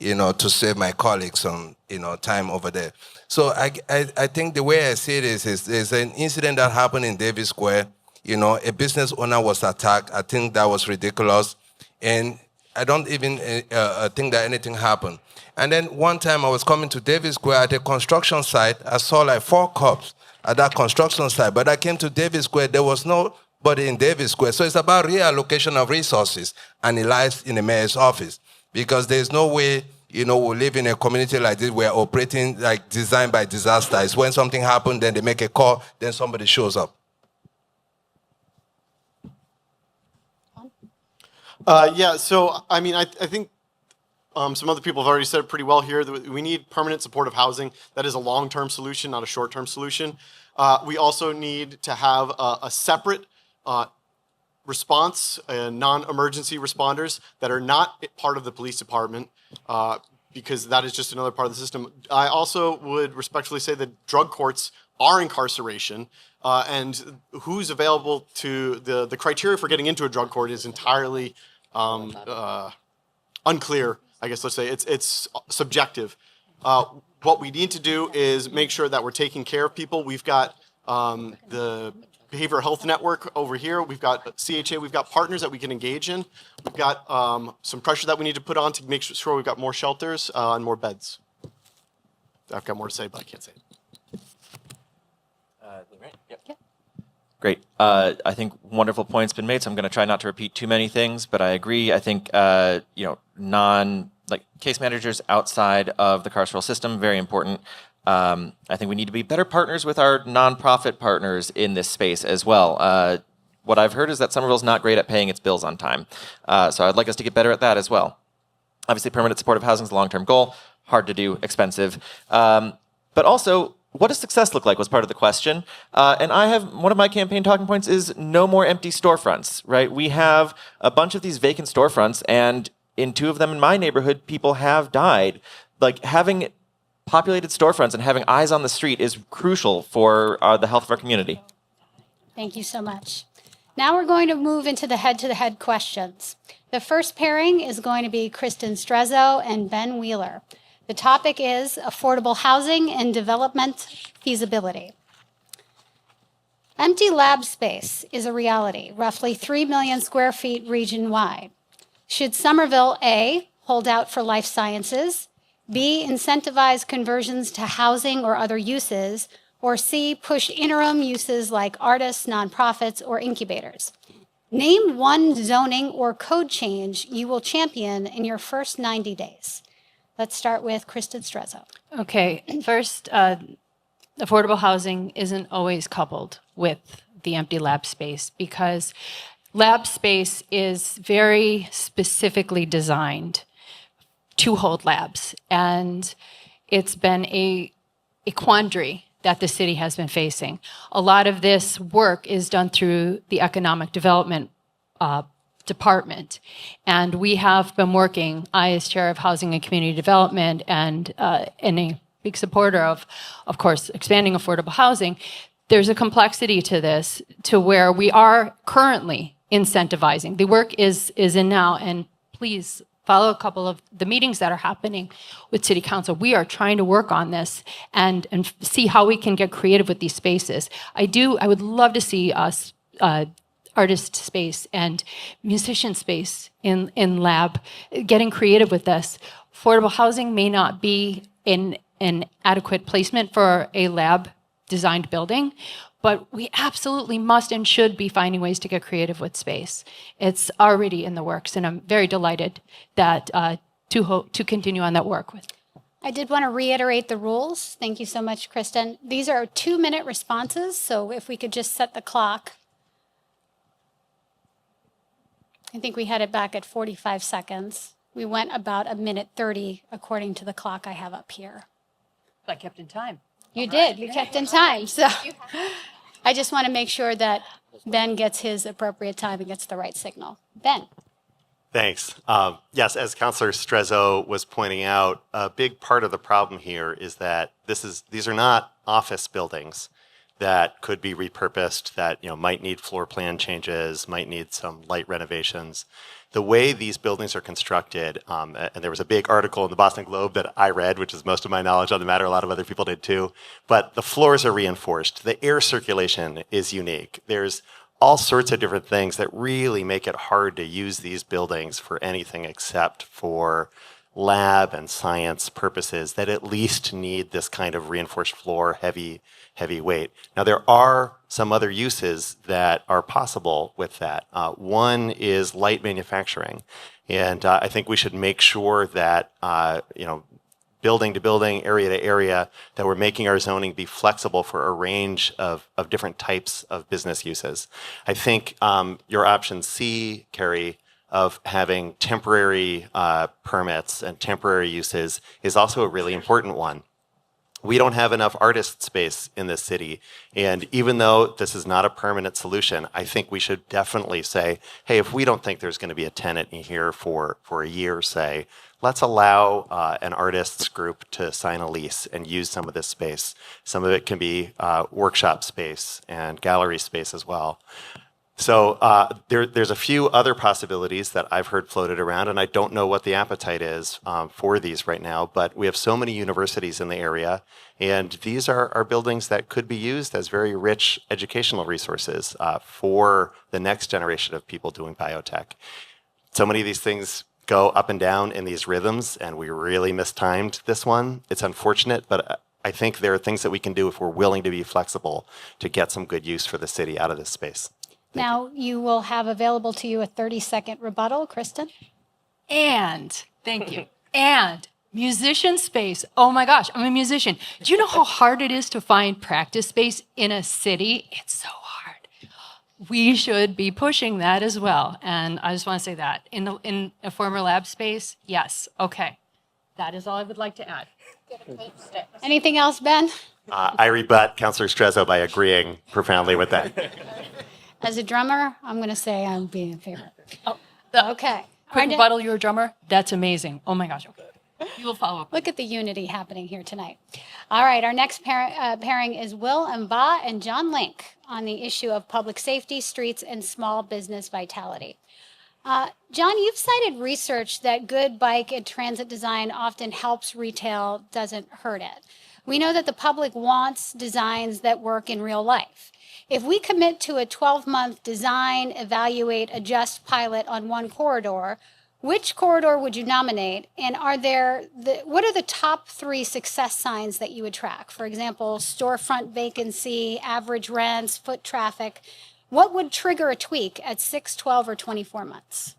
to save my colleagues some, time over there. So I think the way I see it is an incident that happened in Davis Square. A business owner was attacked. I think that was ridiculous. And I don't even think that anything happened. And then one time I was coming to Davis Square at a construction site. I saw like 4 cops at that construction site. But I came to Davis Square, there was nobody in Davis Square. So it's about reallocation of resources, and it lies in the mayor's office. Because there's no way, we live in a community like this, we're operating like designed by disaster. It's when something happens, then they make a call, then somebody shows up. So, I mean, I think some other people have already said it pretty well here. That we need permanent supportive housing. That is a long-term solution, not a short-term solution. We also need to have a separate response, non-emergency responders that are not part of the police department, because that is just another part of the system. I also would respectfully say that drug courts are incarceration, and who's available to the criteria for getting into a drug court is entirely unclear. I guess let's say it's subjective. What we need to do is make sure that we're taking care of people. We've got the Behavioral Health Network over here. We've got CHA. We've got partners that we can engage in. We've got some pressure that we need to put on to make sure we've got more shelters and more beds. I've got more to say, but I can't say it. Great. I think wonderful points been made, so I'm going to try not to repeat too many things, but I agree. I think, case managers outside of the carceral system, very important. I think we need to be better partners with our nonprofit partners in this space as well. What I've heard is that Somerville's not great at paying its bills on time. So I'd like us to get better at that as well. Obviously, permanent supportive housing is a long-term goal, hard to do, expensive. But also, what does success look like was part of the question. And I have, one of my campaign talking points is no more empty storefronts, right? We have a bunch of these vacant storefronts, and in 2 of them in my neighborhood, people have died. Like, having populated storefronts and having eyes on the street is crucial for the health of our community. Thank you so much. Now we're going to move into the head-to-head questions. The first pairing is going to be Kristen Strezo and Ben Wheeler. The topic is affordable housing and development feasibility. Empty lab space is a reality, roughly 3 million square feet region-wide. Should Somerville, A, hold out for life sciences, B, incentivize conversions to housing or other uses, or C, push interim uses like artists, nonprofits, or incubators? Name one zoning or code change you will champion in your first 90 days. Let's start with Kristen Strezo. Okay, first, affordable housing isn't always coupled with the empty lab space, because lab space is very specifically designed to hold labs. And it's been a quandary that the city has been facing. A lot of this work is done through the economic development department. And we have been working, I as chair of housing and community development and a big supporter of course, expanding affordable housing. There's a complexity to this, to where we are currently incentivizing. The work is in now, and please follow a couple of the meetings that are happening with City Council. We are trying to work on this and see how we can get creative with these spaces. I would love to see us artist space and musician space in lab, getting creative with this. Affordable housing may not be an adequate placement for a lab designed building, but we absolutely must and should be finding ways to get creative with space. It's already in the works, and I'm very delighted that to continue on that work with. I did want to reiterate the rules. Thank you so much, Kristen. These are 2-minute responses, so if we could just set the clock. I think we had it back at 45 seconds. We went about 1:30 according to the clock I have up here. I kept in time. You did. You kept in time. So I just want to make sure that Ben gets his appropriate time and gets the right signal. Ben. Thanks. Yes, as Councilor Strezo was pointing out, a big part of the problem here is that these are not office buildings that could be repurposed, that might need floor plan changes, might need some light renovations. The way these buildings are constructed, and there was a big article in the Boston Globe that I read, which is most of my knowledge on the matter, a lot of other people did too, but the floors are reinforced. The air circulation is unique. There's all sorts of different things that really make it hard to use these buildings for anything except for lab and science purposes that at least need this kind of reinforced floor, heavy weight. Now, there are some other uses that are possible with that. One is light manufacturing. And I think we should make sure that, building to building, area to area, that we're making our zoning be flexible for a range of different types of business uses. I think your option C, Keri, of having temporary permits and temporary uses is also a really important one. We don't have enough artist space in this city. And even though this is not a permanent solution, I think we should definitely say, hey, if we don't think there's going to be a tenant in here for a year, say, let's allow an artists group to sign a lease and use some of this space. Some of it can be workshop space and gallery space as well. So there's a few other possibilities that I've heard floated around, and I don't know what the appetite is for these right now, but we have so many universities in the area, and these are buildings that could be used as very rich educational resources for the next generation of people doing biotech. So many of these things go up and down in these rhythms, and we really mistimed this one. It's unfortunate, but I think there are things that we can do if we're willing to be flexible to get some good use for the city out of this space. Now, you will have available to you a 30-second rebuttal. Kristen? And, thank you, and musician space. Oh my gosh, I'm a musician. Do you know how hard it is to find practice space in a city? It's so hard. We should be pushing that as well. And I just want to say that. In a former lab space, yes, okay. That is all I would like to add. Anything else, Ben? I rebut Councilor Strezo by agreeing profoundly with that. As a drummer, I'm going to say I'm being in favor. Oh, Okay. quick rebuttal, you're a drummer? That's amazing. Oh my gosh, okay. You will follow up. Look at the unity happening here tonight. All right, our next pairing is Will Mbah and John Link on the issue of public safety, streets, and small business vitality. John, you've cited research that good bike and transit design often helps retail, doesn't hurt it. We know that the public wants designs that work in real life. If we commit to a 12-month design, evaluate, adjust pilot on one corridor, which corridor would you nominate? And what are the top 3 success signs that you would track? For example, storefront vacancy, average rents, foot traffic. What would trigger a tweak at 6, 12, or 24 months?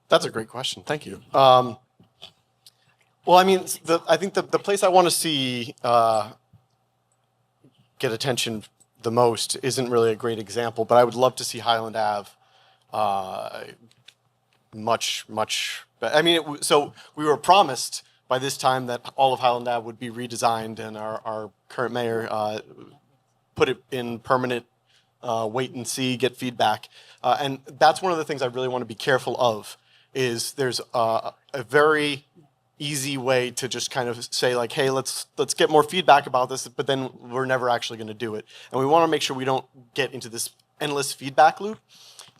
That's a great question. Thank you. Well, I mean, I think the place I want to see get attention the most isn't really a great example, but I would love to see Highland Ave much. I mean, so we were promised by this time that all of Highland Ave would be redesigned, and our current mayor put it in permanent wait and see, get feedback. And that's one of the things I really want to be careful of, is there's a very easy way to just kind of say like, hey, let's get more feedback about this, but then we're never actually going to do it. And we want to make sure we don't get into this endless feedback loop.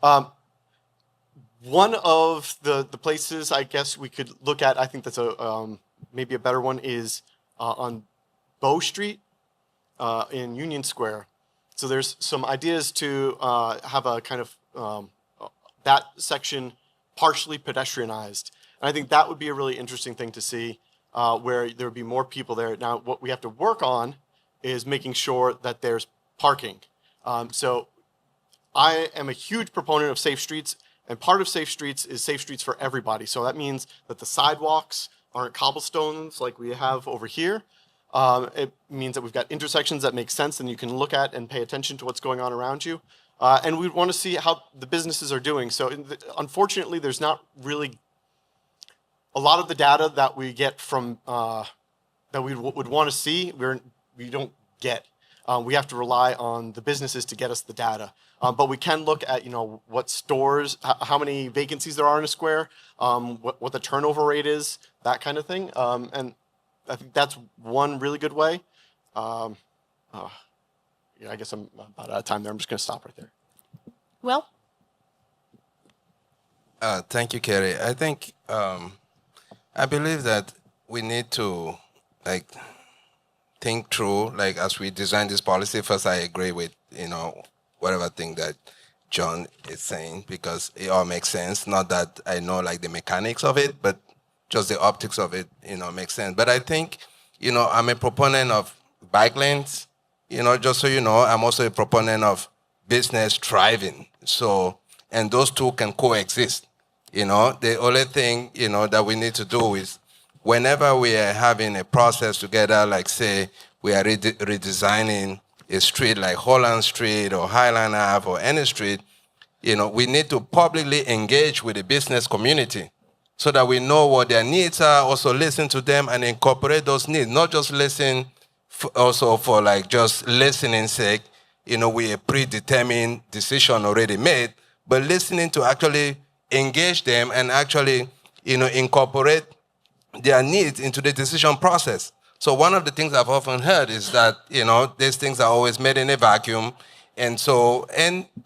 One of the places I guess we could look at, I think that's maybe a better one, is on Bow Street in Union Square. So there's some ideas to have a kind of that section partially pedestrianized. And I think that would be a really interesting thing to see, where there would be more people there. Now, what we have to work on is making sure that there's parking. So I am a huge proponent of safe streets, and part of safe streets is safe streets for everybody. So that means that the sidewalks aren't cobblestones like we have over here. It means that we've got intersections that make sense and you can look at and pay attention to what's going on around you. And we want to see how the businesses are doing. So unfortunately, there's not really a lot of the data that we get from, that we would want to see, we don't get. We have to rely on the businesses to get us the data. But we can look at, what stores, how many vacancies there are in a square, what the turnover rate is, that kind of thing. And I think that's one really good way. I guess I'm about out of time there. I'm just going to stop right there. Will? Thank you, Keri. I think, I believe that we need to, think through, as we design this policy. First, I agree with, whatever thing that John is saying, because it all makes sense. Not that I know like the mechanics of it, but just the optics of it, makes sense. But I think, I'm a proponent of bike lanes. Just so you know, I'm also a proponent of business thriving. So, and those two can coexist. The only thing, that we need to do is whenever we are having a process together, like say we are redesigning a street like Holland Street or Highland Ave or any street, we need to publicly engage with the business community so that we know what their needs are, also listen to them and incorporate those needs, not just listen also for like just listening's sake, with a predetermined decision already made, but listening to actually engage them and actually, incorporate their needs into the decision process. So one of the things I've often heard is that, these things are always made in a vacuum. And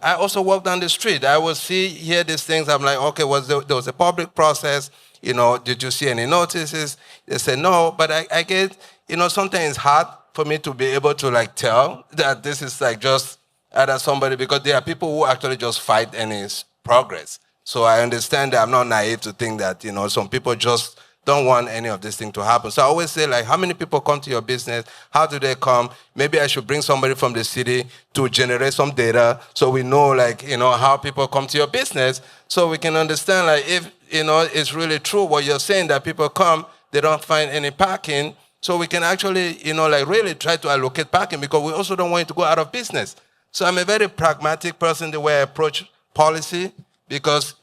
I also walk down the street. I will hear these things. I'm like, okay, there was a public process. Did you see any notices? They say no, but I get, sometimes it's hard for me to be able to like tell that this is like just either somebody, because there are people who actually just fight any progress. So I understand that I'm not naive to think that, some people just don't want any of this thing to happen. So I always say, like, how many people come to your business? How do they come? Maybe I should bring somebody from the city to generate some data so we know, like, how people come to your business, so we can understand, like, if, it's really true what you're saying, that people come, they don't find any parking, so we can actually, like, really try to allocate parking, because we also don't want it to go out of business. So I'm a very pragmatic person the way I approach policy, because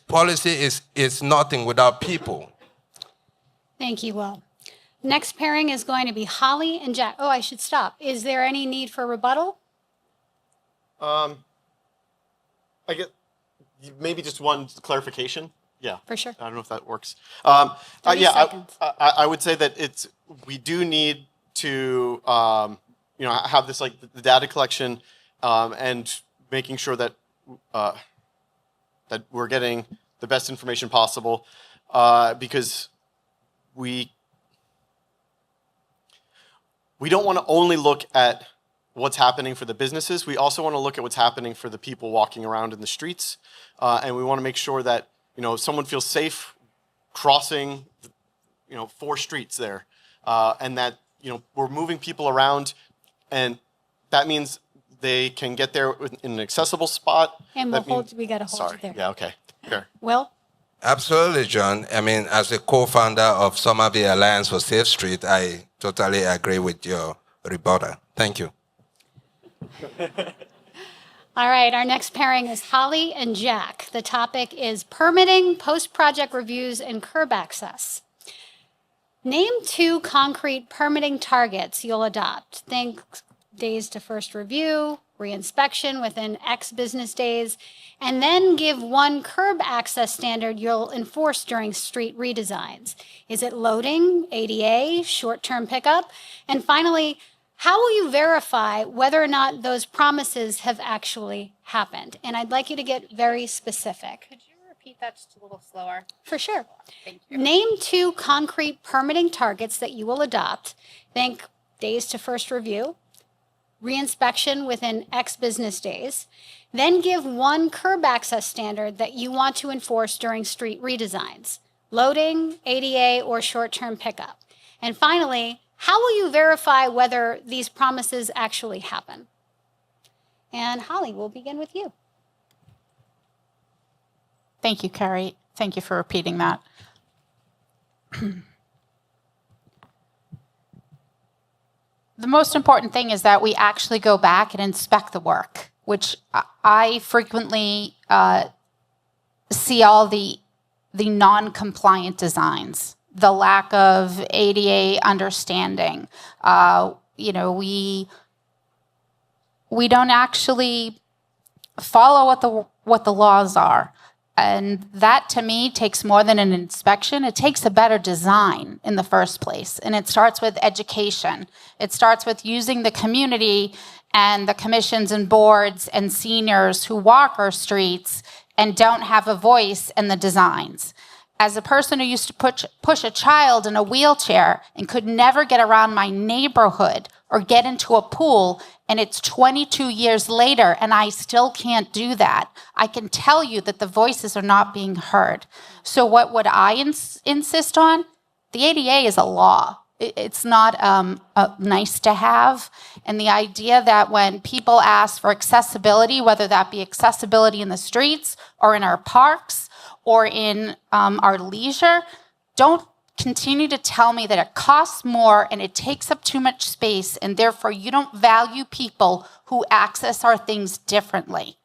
policy is nothing without people. Thank you, Will. Next pairing is going to be Holly and Jack. Oh, I should stop. Is there any need for rebuttal? I get maybe just one clarification. Yeah, For sure. I don't know if that works. 30 yeah, seconds. I would say that we do need to have this, like, the data collection and making sure that that we're getting the best information possible, because we don't want to only look at what's happening for the businesses. We also want to look at what's happening for the people walking around in the streets, and we want to make sure that someone feels safe crossing 4 streets there, and that we're moving people around, and that means they can get there in an accessible spot. And we got to hold it there. Yeah, okay. Fair. Will? Absolutely, John. I mean, as a co-founder of Somerville Alliance for Safe Street, I totally agree with your rebuttal. Thank you. All right, our next pairing is Holly and Jack. The topic is permitting, post-project reviews, and curb access. Name 2 concrete permitting targets you'll adopt. Think days to first review, reinspection within X business days, and then give 1 curb access standard you'll enforce during street redesigns. Is it loading, ADA, short-term pickup? And finally, how will you verify whether or not those promises have actually happened? And I'd like you to get very specific. Could you repeat that just a little slower? For sure. Thank you. Name 2 concrete permitting targets that you will adopt. Think days to first review, reinspection within X business days, then give 1 curb access standard that you want to enforce during street redesigns, loading, ADA, or short-term pickup. And finally, how will you verify whether these promises actually happen? And Holly, we'll begin with you. Thank you, Keri. Thank you for repeating that. The most important thing is that we actually go back and inspect the work, which I frequently see all the non-compliant designs, the lack of ADA understanding. We don't actually follow what the laws are. And that, to me, takes more than an inspection. It takes a better design in the first place. And it starts with education. It starts with using the community and the commissions and boards and seniors who walk our streets and don't have a voice in the designs. As a person who used to push a child in a wheelchair and could never get around my neighborhood or get into a pool, and it's 22 years later and I still can't do that, I can tell you that the voices are not being heard. So what would I insist on? The ADA is a law. It's not a nice to have. And the idea that when people ask for accessibility, whether that be accessibility in the streets or in our parks or in our leisure, don't continue to tell me that it costs more and it takes up too much space and therefore you don't value people who access our things differently.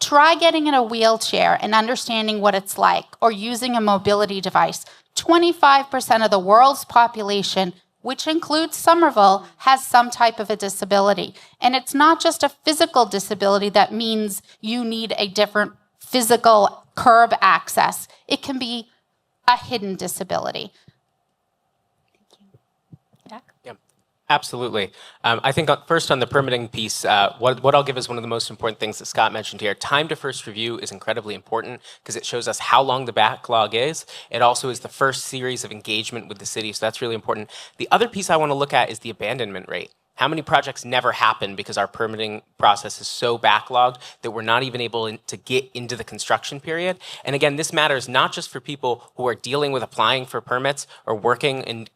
Try getting in a wheelchair and understanding what it's like, or using a mobility device. 25% of the world's population, which includes Somerville, has some type of a disability. And it's not just a physical disability that means you need a different physical curb access. It can be a hidden disability. Absolutely. I think first on the permitting piece, what I'll give is one of the most important things that Scott mentioned here. Time to first review is incredibly important because it shows us how long the backlog is. It also is the first series of engagement with the city, so that's really important. The other piece I want to look at is the abandonment rate. How many projects never happen because our permitting process is so backlogged that we're not even able to get into the construction period? And again, this matters not just for people who are dealing with applying for permits or working in,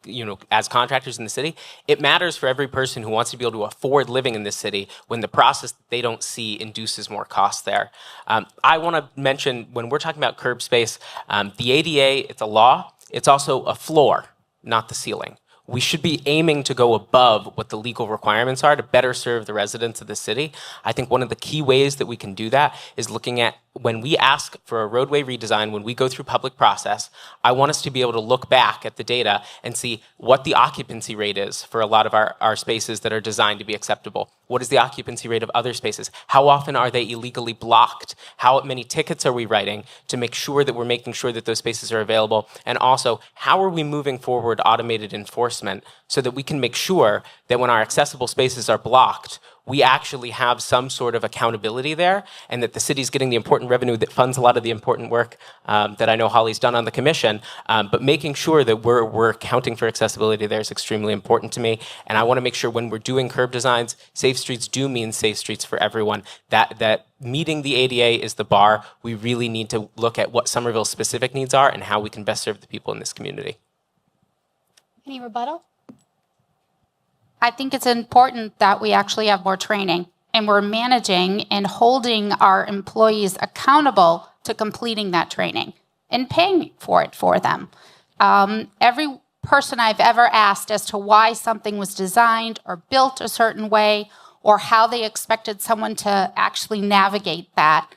as contractors in the city. It matters for every person who wants to be able to afford living in this city when the process that they don't see induces more cost there. I want to mention, when we're talking about curb space, the ADA, it's a law. It's also a floor, not the ceiling. We should be aiming to go above what the legal requirements are to better serve the residents of the city. I think one of the key ways that we can do that is looking at when we ask for a roadway redesign, when we go through public process, I want us to be able to look back at the data and see what the occupancy rate is for a lot of our spaces that are designed to be acceptable. What is the occupancy rate of other spaces? How often are they illegally blocked? How many tickets are we writing to make sure that we're making sure that those spaces are available? And also, how are we moving forward automated enforcement so that we can make sure that when our accessible spaces are blocked, we actually have some sort of accountability there, and that the city's getting the important revenue that funds a lot of the important work that I know Holly's done on the commission. But making sure that we're accounting for accessibility there is extremely important to me. And I want to make sure when we're doing curb designs, safe streets do mean safe streets for everyone. That meeting the ADA is the bar. We really need to look at what Somerville's specific needs are and how we can best serve the people in this community. Any rebuttal? I think it's important that we actually have more training and we're managing and holding our employees accountable to completing that training and paying for it for them. Every person I've ever asked as to why something was designed or built a certain way or how they expected someone to actually navigate that,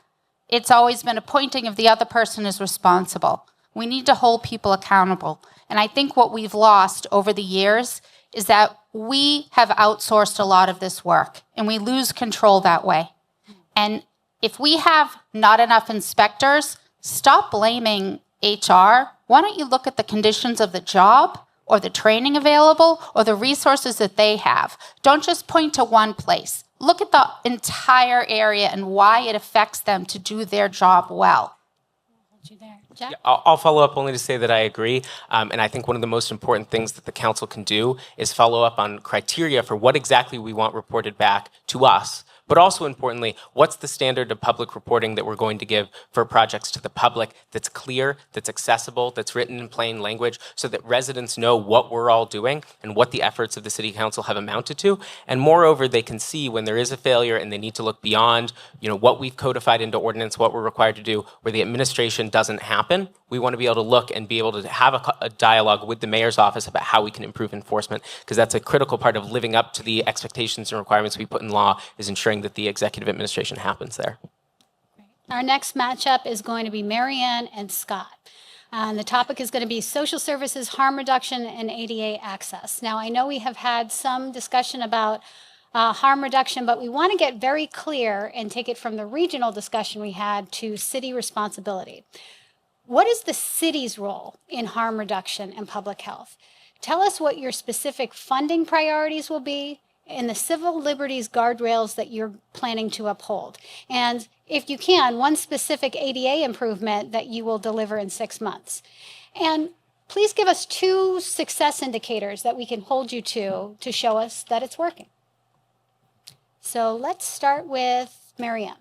it's always been a pointing of the other person is responsible. We need to hold people accountable. And I think what we've lost over the years is that we have outsourced a lot of this work and we lose control that way. And if we have not enough inspectors, stop blaming HR. Why don't you look at the conditions of the job or the training available or the resources that they have? Don't just point to one place. Look at the entire area and why it affects them to do their job well. You there. Jack? Yeah, I'll follow up only to say that I agree. And I think one of the most important things that the council can do is follow up on criteria for what exactly we want reported back to us. But also importantly, what's the standard of public reporting that we're going to give for projects to the public that's clear, that's accessible, that's written in plain language, so that residents know what we're all doing and what the efforts of the city council have amounted to. And moreover, they can see when there is a failure and they need to look beyond, what we've codified into ordinance, what we're required to do, where the administration doesn't happen. We want to be able to look and be able to have a dialogue with the mayor's office about how we can improve enforcement, because that's a critical part of living up to the expectations and requirements we put in law, is ensuring that the executive administration happens there. Our next matchup is going to be Marianne and Scott. And the topic is going to be social services, harm reduction, and ADA access. Now, I know we have had some discussion about harm reduction, but we want to get very clear and take it from the regional discussion we had to city responsibility. What is the city's role in harm reduction and public health? Tell us what your specific funding priorities will be and the civil liberties guardrails that you're planning to uphold. And if you can, one specific ADA improvement that you will deliver in 6 months. And please give us 2 success indicators that we can hold you to show us that it's working. So let's start with Marianne.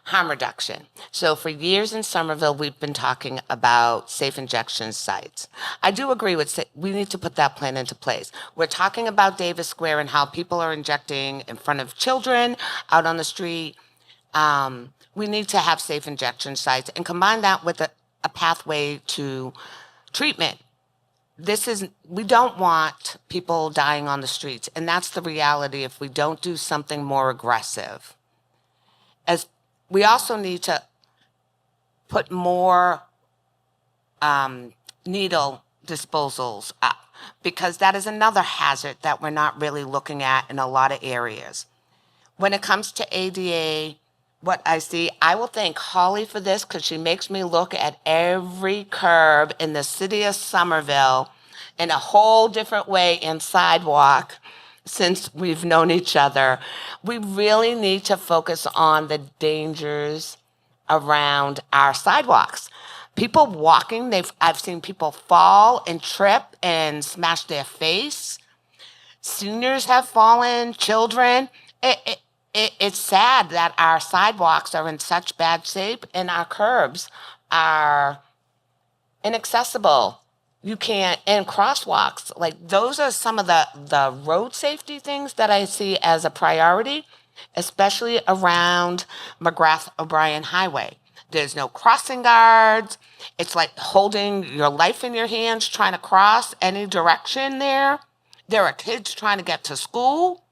Harm reduction. So for years in Somerville, we've been talking about safe injection sites. I do agree with we need to put that plan into place. We're talking about Davis Square and how people are injecting in front of children out on the street. We need to have safe injection sites and combine that with a pathway to treatment. We don't want people dying on the streets, and that's the reality if we don't do something more aggressive. We also need to put more needle disposals up, because that is another hazard that we're not really looking at in a lot of areas. When it comes to ADA, what I see, I will thank Holly for this, because she makes me look at every curb in the city of Somerville in a whole different way, and sidewalk, since we've known each other. We really need to focus on the dangers around our sidewalks. People walking, I've seen people fall and trip and smash their face. Seniors have fallen, children. It's sad that our sidewalks are in such bad shape and our curbs are inaccessible. You can't, and crosswalks, like those are some of the road safety things that I see as a priority, especially around McGrath O'Brien Highway. There's no crossing guards. It's like holding your life in your hands, trying to cross any direction there. There are kids trying to get to school.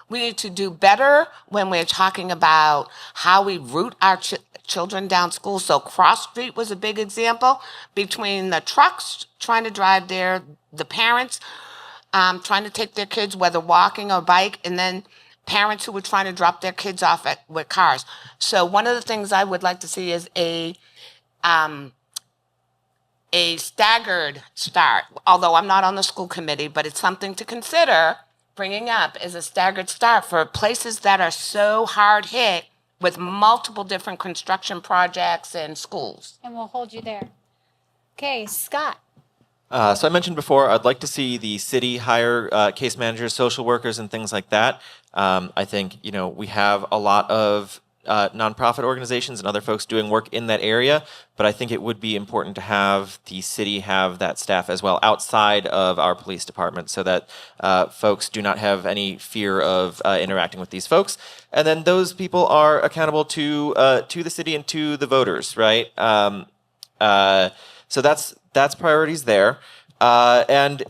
We need to do better when we're talking about how we route our children down school. So Cross Street was a big example, between the trucks trying to drive there, the parents trying to take their kids, whether walking or bike, and then parents who were trying to drop their kids off with cars. So one of the things I would like to see is a staggered start, although I'm not on the school committee, but it's something to consider bringing up, is a staggered start for places that are so hard hit with multiple different construction projects and schools. And we'll hold you there. Okay, Scott. So I mentioned before, I'd like to see the city hire case managers, social workers, and things like that. I think, we have a lot of nonprofit organizations and other folks doing work in that area, but I think it would be important to have the city have that staff as well outside of our police department, so that folks do not have any fear of interacting with these folks. And then those people are accountable to the city and to the voters, right? So that's priorities there. And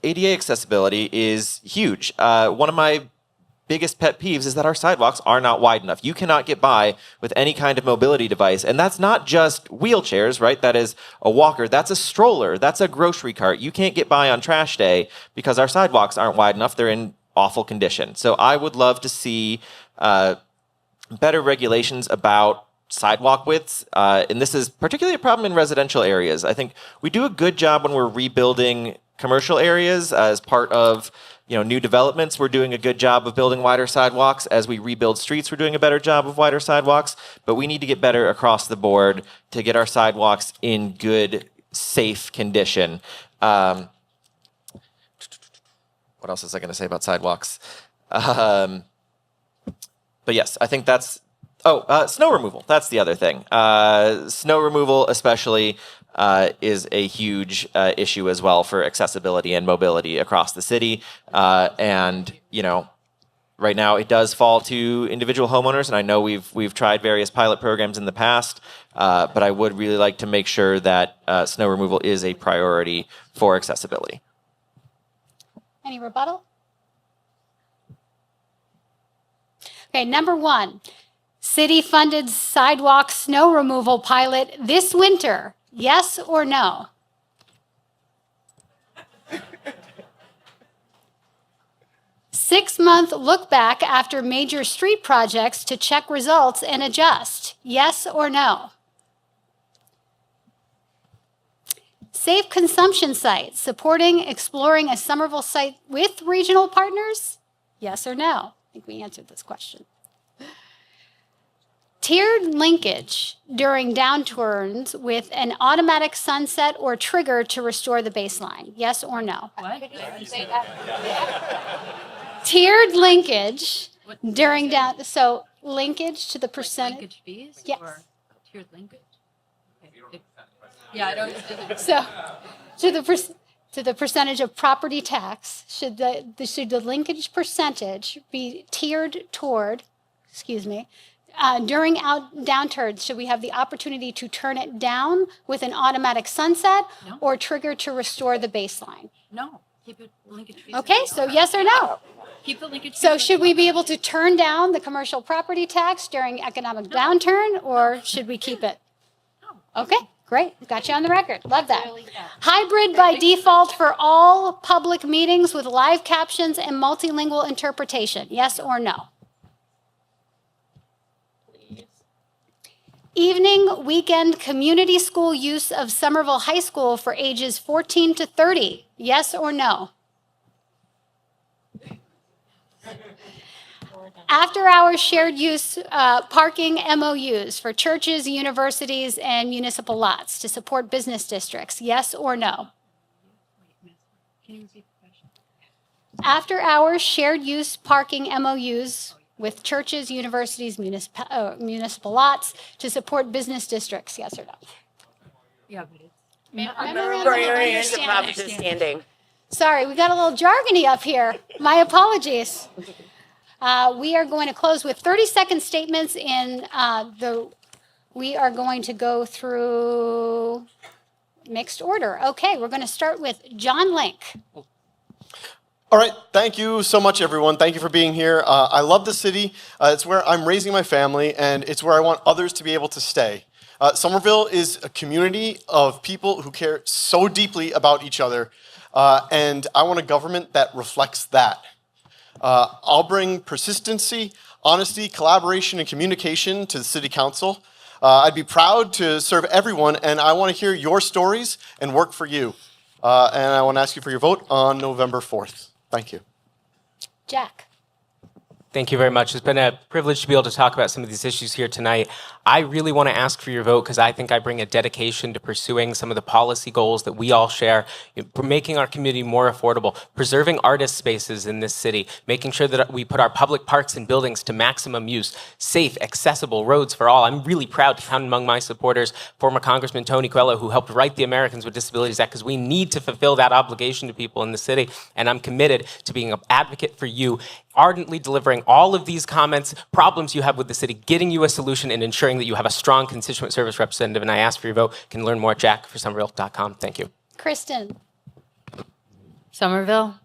ADA accessibility is huge. One of my biggest pet peeves is that our sidewalks are not wide enough. You cannot get by with any kind of mobility device. And that's not just wheelchairs, right? That is a walker. That's a stroller. That's a grocery cart. You can't get by on trash day because our sidewalks aren't wide enough. They're in awful condition. So I would love to see better regulations about sidewalk widths. And this is particularly a problem in residential areas. I think we do a good job when we're rebuilding commercial areas as part of new developments. We're doing a good job of building wider sidewalks. As we rebuild streets, we're doing a better job of wider sidewalks. But we need to get better across the board to get our sidewalks in good, safe condition. What else was I going to say about sidewalks? But yes, I think that's... snow removal. That's the other thing. Snow removal especially is a huge issue as well for accessibility and mobility across the city. And right now it does fall to individual homeowners, and I know we've tried various pilot programs in the past, but I would really like to make sure that snow removal is a priority for accessibility. Any rebuttal? Okay, number 1. City-funded sidewalk snow removal pilot this winter. Yes or no? Six-month look back after major street projects to check results and adjust. Yes or no? Safe consumption sites, supporting exploring a Somerville site with regional partners. Yes or no? I think we answered this question. Tiered linkage during downturns with an automatic sunset or trigger to restore the baseline. Yes or no? Tiered linkage during down. So linkage to the percentage. Linkage fees? Yes. Or tiered linkage? Okay. Yeah, I don't. So to the percentage of property tax, should the linkage percentage be tiered toward, during downturns, should we have the opportunity to turn it down with an automatic sunset No. or trigger to restore the baseline? No, keep it linkage fees. Okay, so yes or no? Keep the linkage fees. So should we be able to turn down the commercial property tax during economic downturn, or should we keep it? Okay, great. Got you on the record. Love that. Hybrid by default for all public meetings with live captions and multilingual interpretation. Yes or no? Evening, weekend, community school use of Somerville High School for ages 14 to 30. Yes or no? After-hours shared use parking MOUs for churches, universities, and municipal lots to support business districts. Yes or no? After-hours shared use parking MOUs with churches, universities, municipal lots to support business districts. Yes or no? Yeah, but it's. Memorandum of understanding. Sorry, we got a little jargony up here. My apologies. We are going to close with 30-second statements we are going to go through mixed order. Okay, we're going to start with John Link. All right, thank you so much, everyone. Thank you for being here. I love the city. It's where I'm raising my family, and it's where I want others to be able to stay. Somerville is a community of people who care so deeply about each other, and I want a government that reflects that. I'll bring persistency, honesty, collaboration, and communication to the City Council. I'd be proud to serve everyone, and I want to hear your stories and work for you. And I want to ask you for your vote on November 4th. Thank you. Jack. Thank you very much. It's been a privilege to be able to talk about some of these issues here tonight. I really want to ask for your vote because I think I bring a dedication to pursuing some of the policy goals that we all share, making our community more affordable, preserving artist spaces in this city, making sure that we put our public parks and buildings to maximum use, safe, accessible roads for all. I'm really proud to count among my supporters former Congressman Tony Coelho, who helped write the Americans with Disabilities Act, because we need to fulfill that obligation to people in the city. And I'm committed to being an advocate for you, ardently delivering all of these comments, problems you have with the city, getting you a solution, and ensuring that you have a strong constituent service representative. And I ask for your vote. You can learn more at jackforsomerville.com. Thank you. Kristen. Somerville,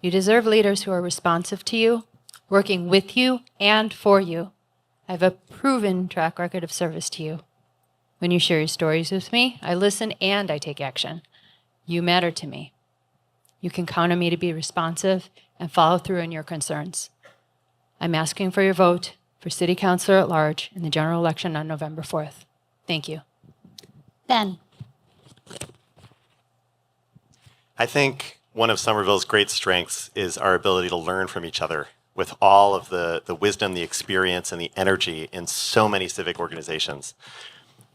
you deserve leaders who are responsive to you, working with you and for you. I have a proven track record of service to you. When you share your stories with me, I listen and I take action. You matter to me. You can count on me to be responsive and follow through on your concerns. I'm asking for your vote for City Councilor-at-Large in the general election on November 4th. Thank you. Ben. I think one of Somerville's great strengths is our ability to learn from each other with all of the wisdom, the experience, and the energy in so many civic organizations.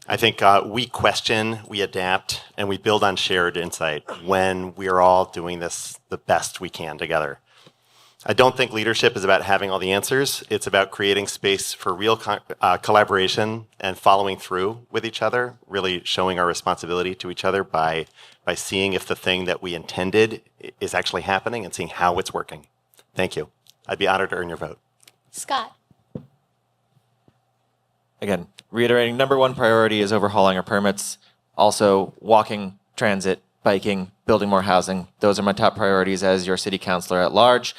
I think we question, we adapt, and we build on shared insight when we're all doing this the best we can together. I don't think leadership is about having all the answers. It's about creating space for real collaboration and following through with each other, really showing our responsibility to each other by seeing if the thing that we intended is actually happening and seeing how it's working. Thank you. I'd be honored to earn your vote. Scott. Again, reiterating, number one priority is overhauling our permits. Also, walking, transit, biking, building more housing. Those are my top priorities as your city councilor at large.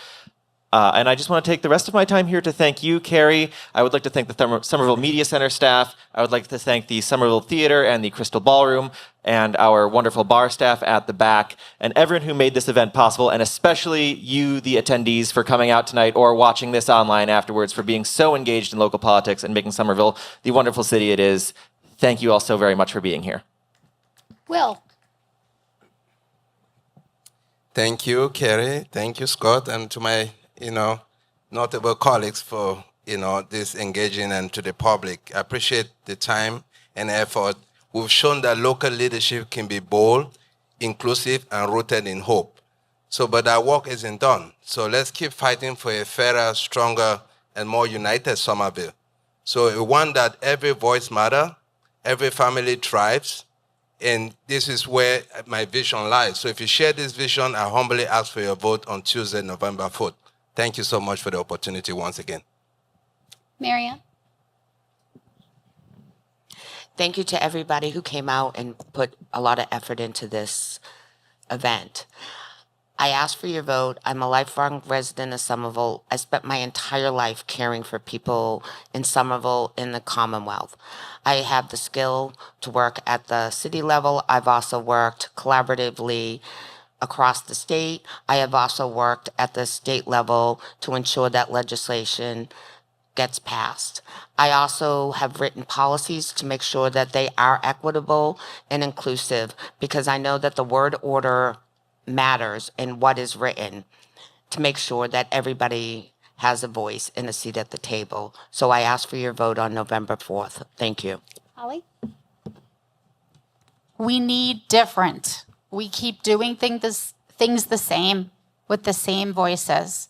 And I just want to take the rest of my time here to thank you, Keri. I would like to thank the Somerville Media Center staff. I would like to thank the Somerville Theater and the Crystal Ballroom and our wonderful bar staff at the back and everyone who made this event possible, and especially you, the attendees, for coming out tonight or watching this online afterwards, for being so engaged in local politics and making Somerville the wonderful city it is. Thank you all so very much for being here. Will. Thank you, Keri. Thank you, Scott, and to my notable colleagues for this engaging and to the public. I appreciate the time and effort. We've shown that local leadership can be bold, inclusive, and rooted in hope. But our work isn't done. So let's keep fighting for a fairer, stronger, and more united Somerville. So one that every voice matters, every family thrives, and this is where my vision lies. So if you share this vision, I humbly ask for your vote on Tuesday, November 4th. Thank you so much for the opportunity once again. Marianne? Thank you to everybody who came out and put a lot of effort into this event. I ask for your vote. I'm a lifelong resident of Somerville. I spent my entire life caring for people in Somerville in the Commonwealth. I have the skill to work at the city level. I've also worked collaboratively across the state. I have also worked at the state level to ensure that legislation gets passed. I also have written policies to make sure that they are equitable and inclusive, because I know that the word order matters in what is written to make sure that everybody has a voice and a seat at the table. So I ask for your vote on November 4th. Thank you. Holly? We need different. We keep doing things the same with the same voices.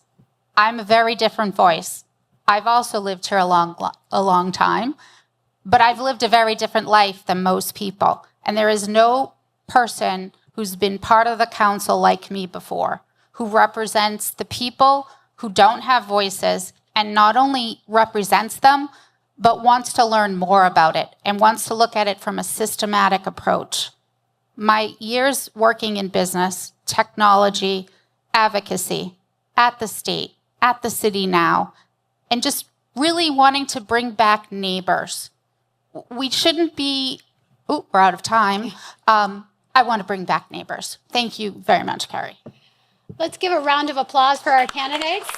I'm a very different voice. I've also lived here a long time, but I've lived a very different life than most people. And there is no person who's been part of the council like me before, who represents the people who don't have voices, and not only represents them, but wants to learn more about it and wants to look at it from a systematic approach. My years working in business, technology, advocacy, at the state, at the city now, and just really wanting to bring back neighbors. We shouldn't be, we're out of time. I want to bring back neighbors. Thank you very much, Keri. Let's give a round of applause for our candidates.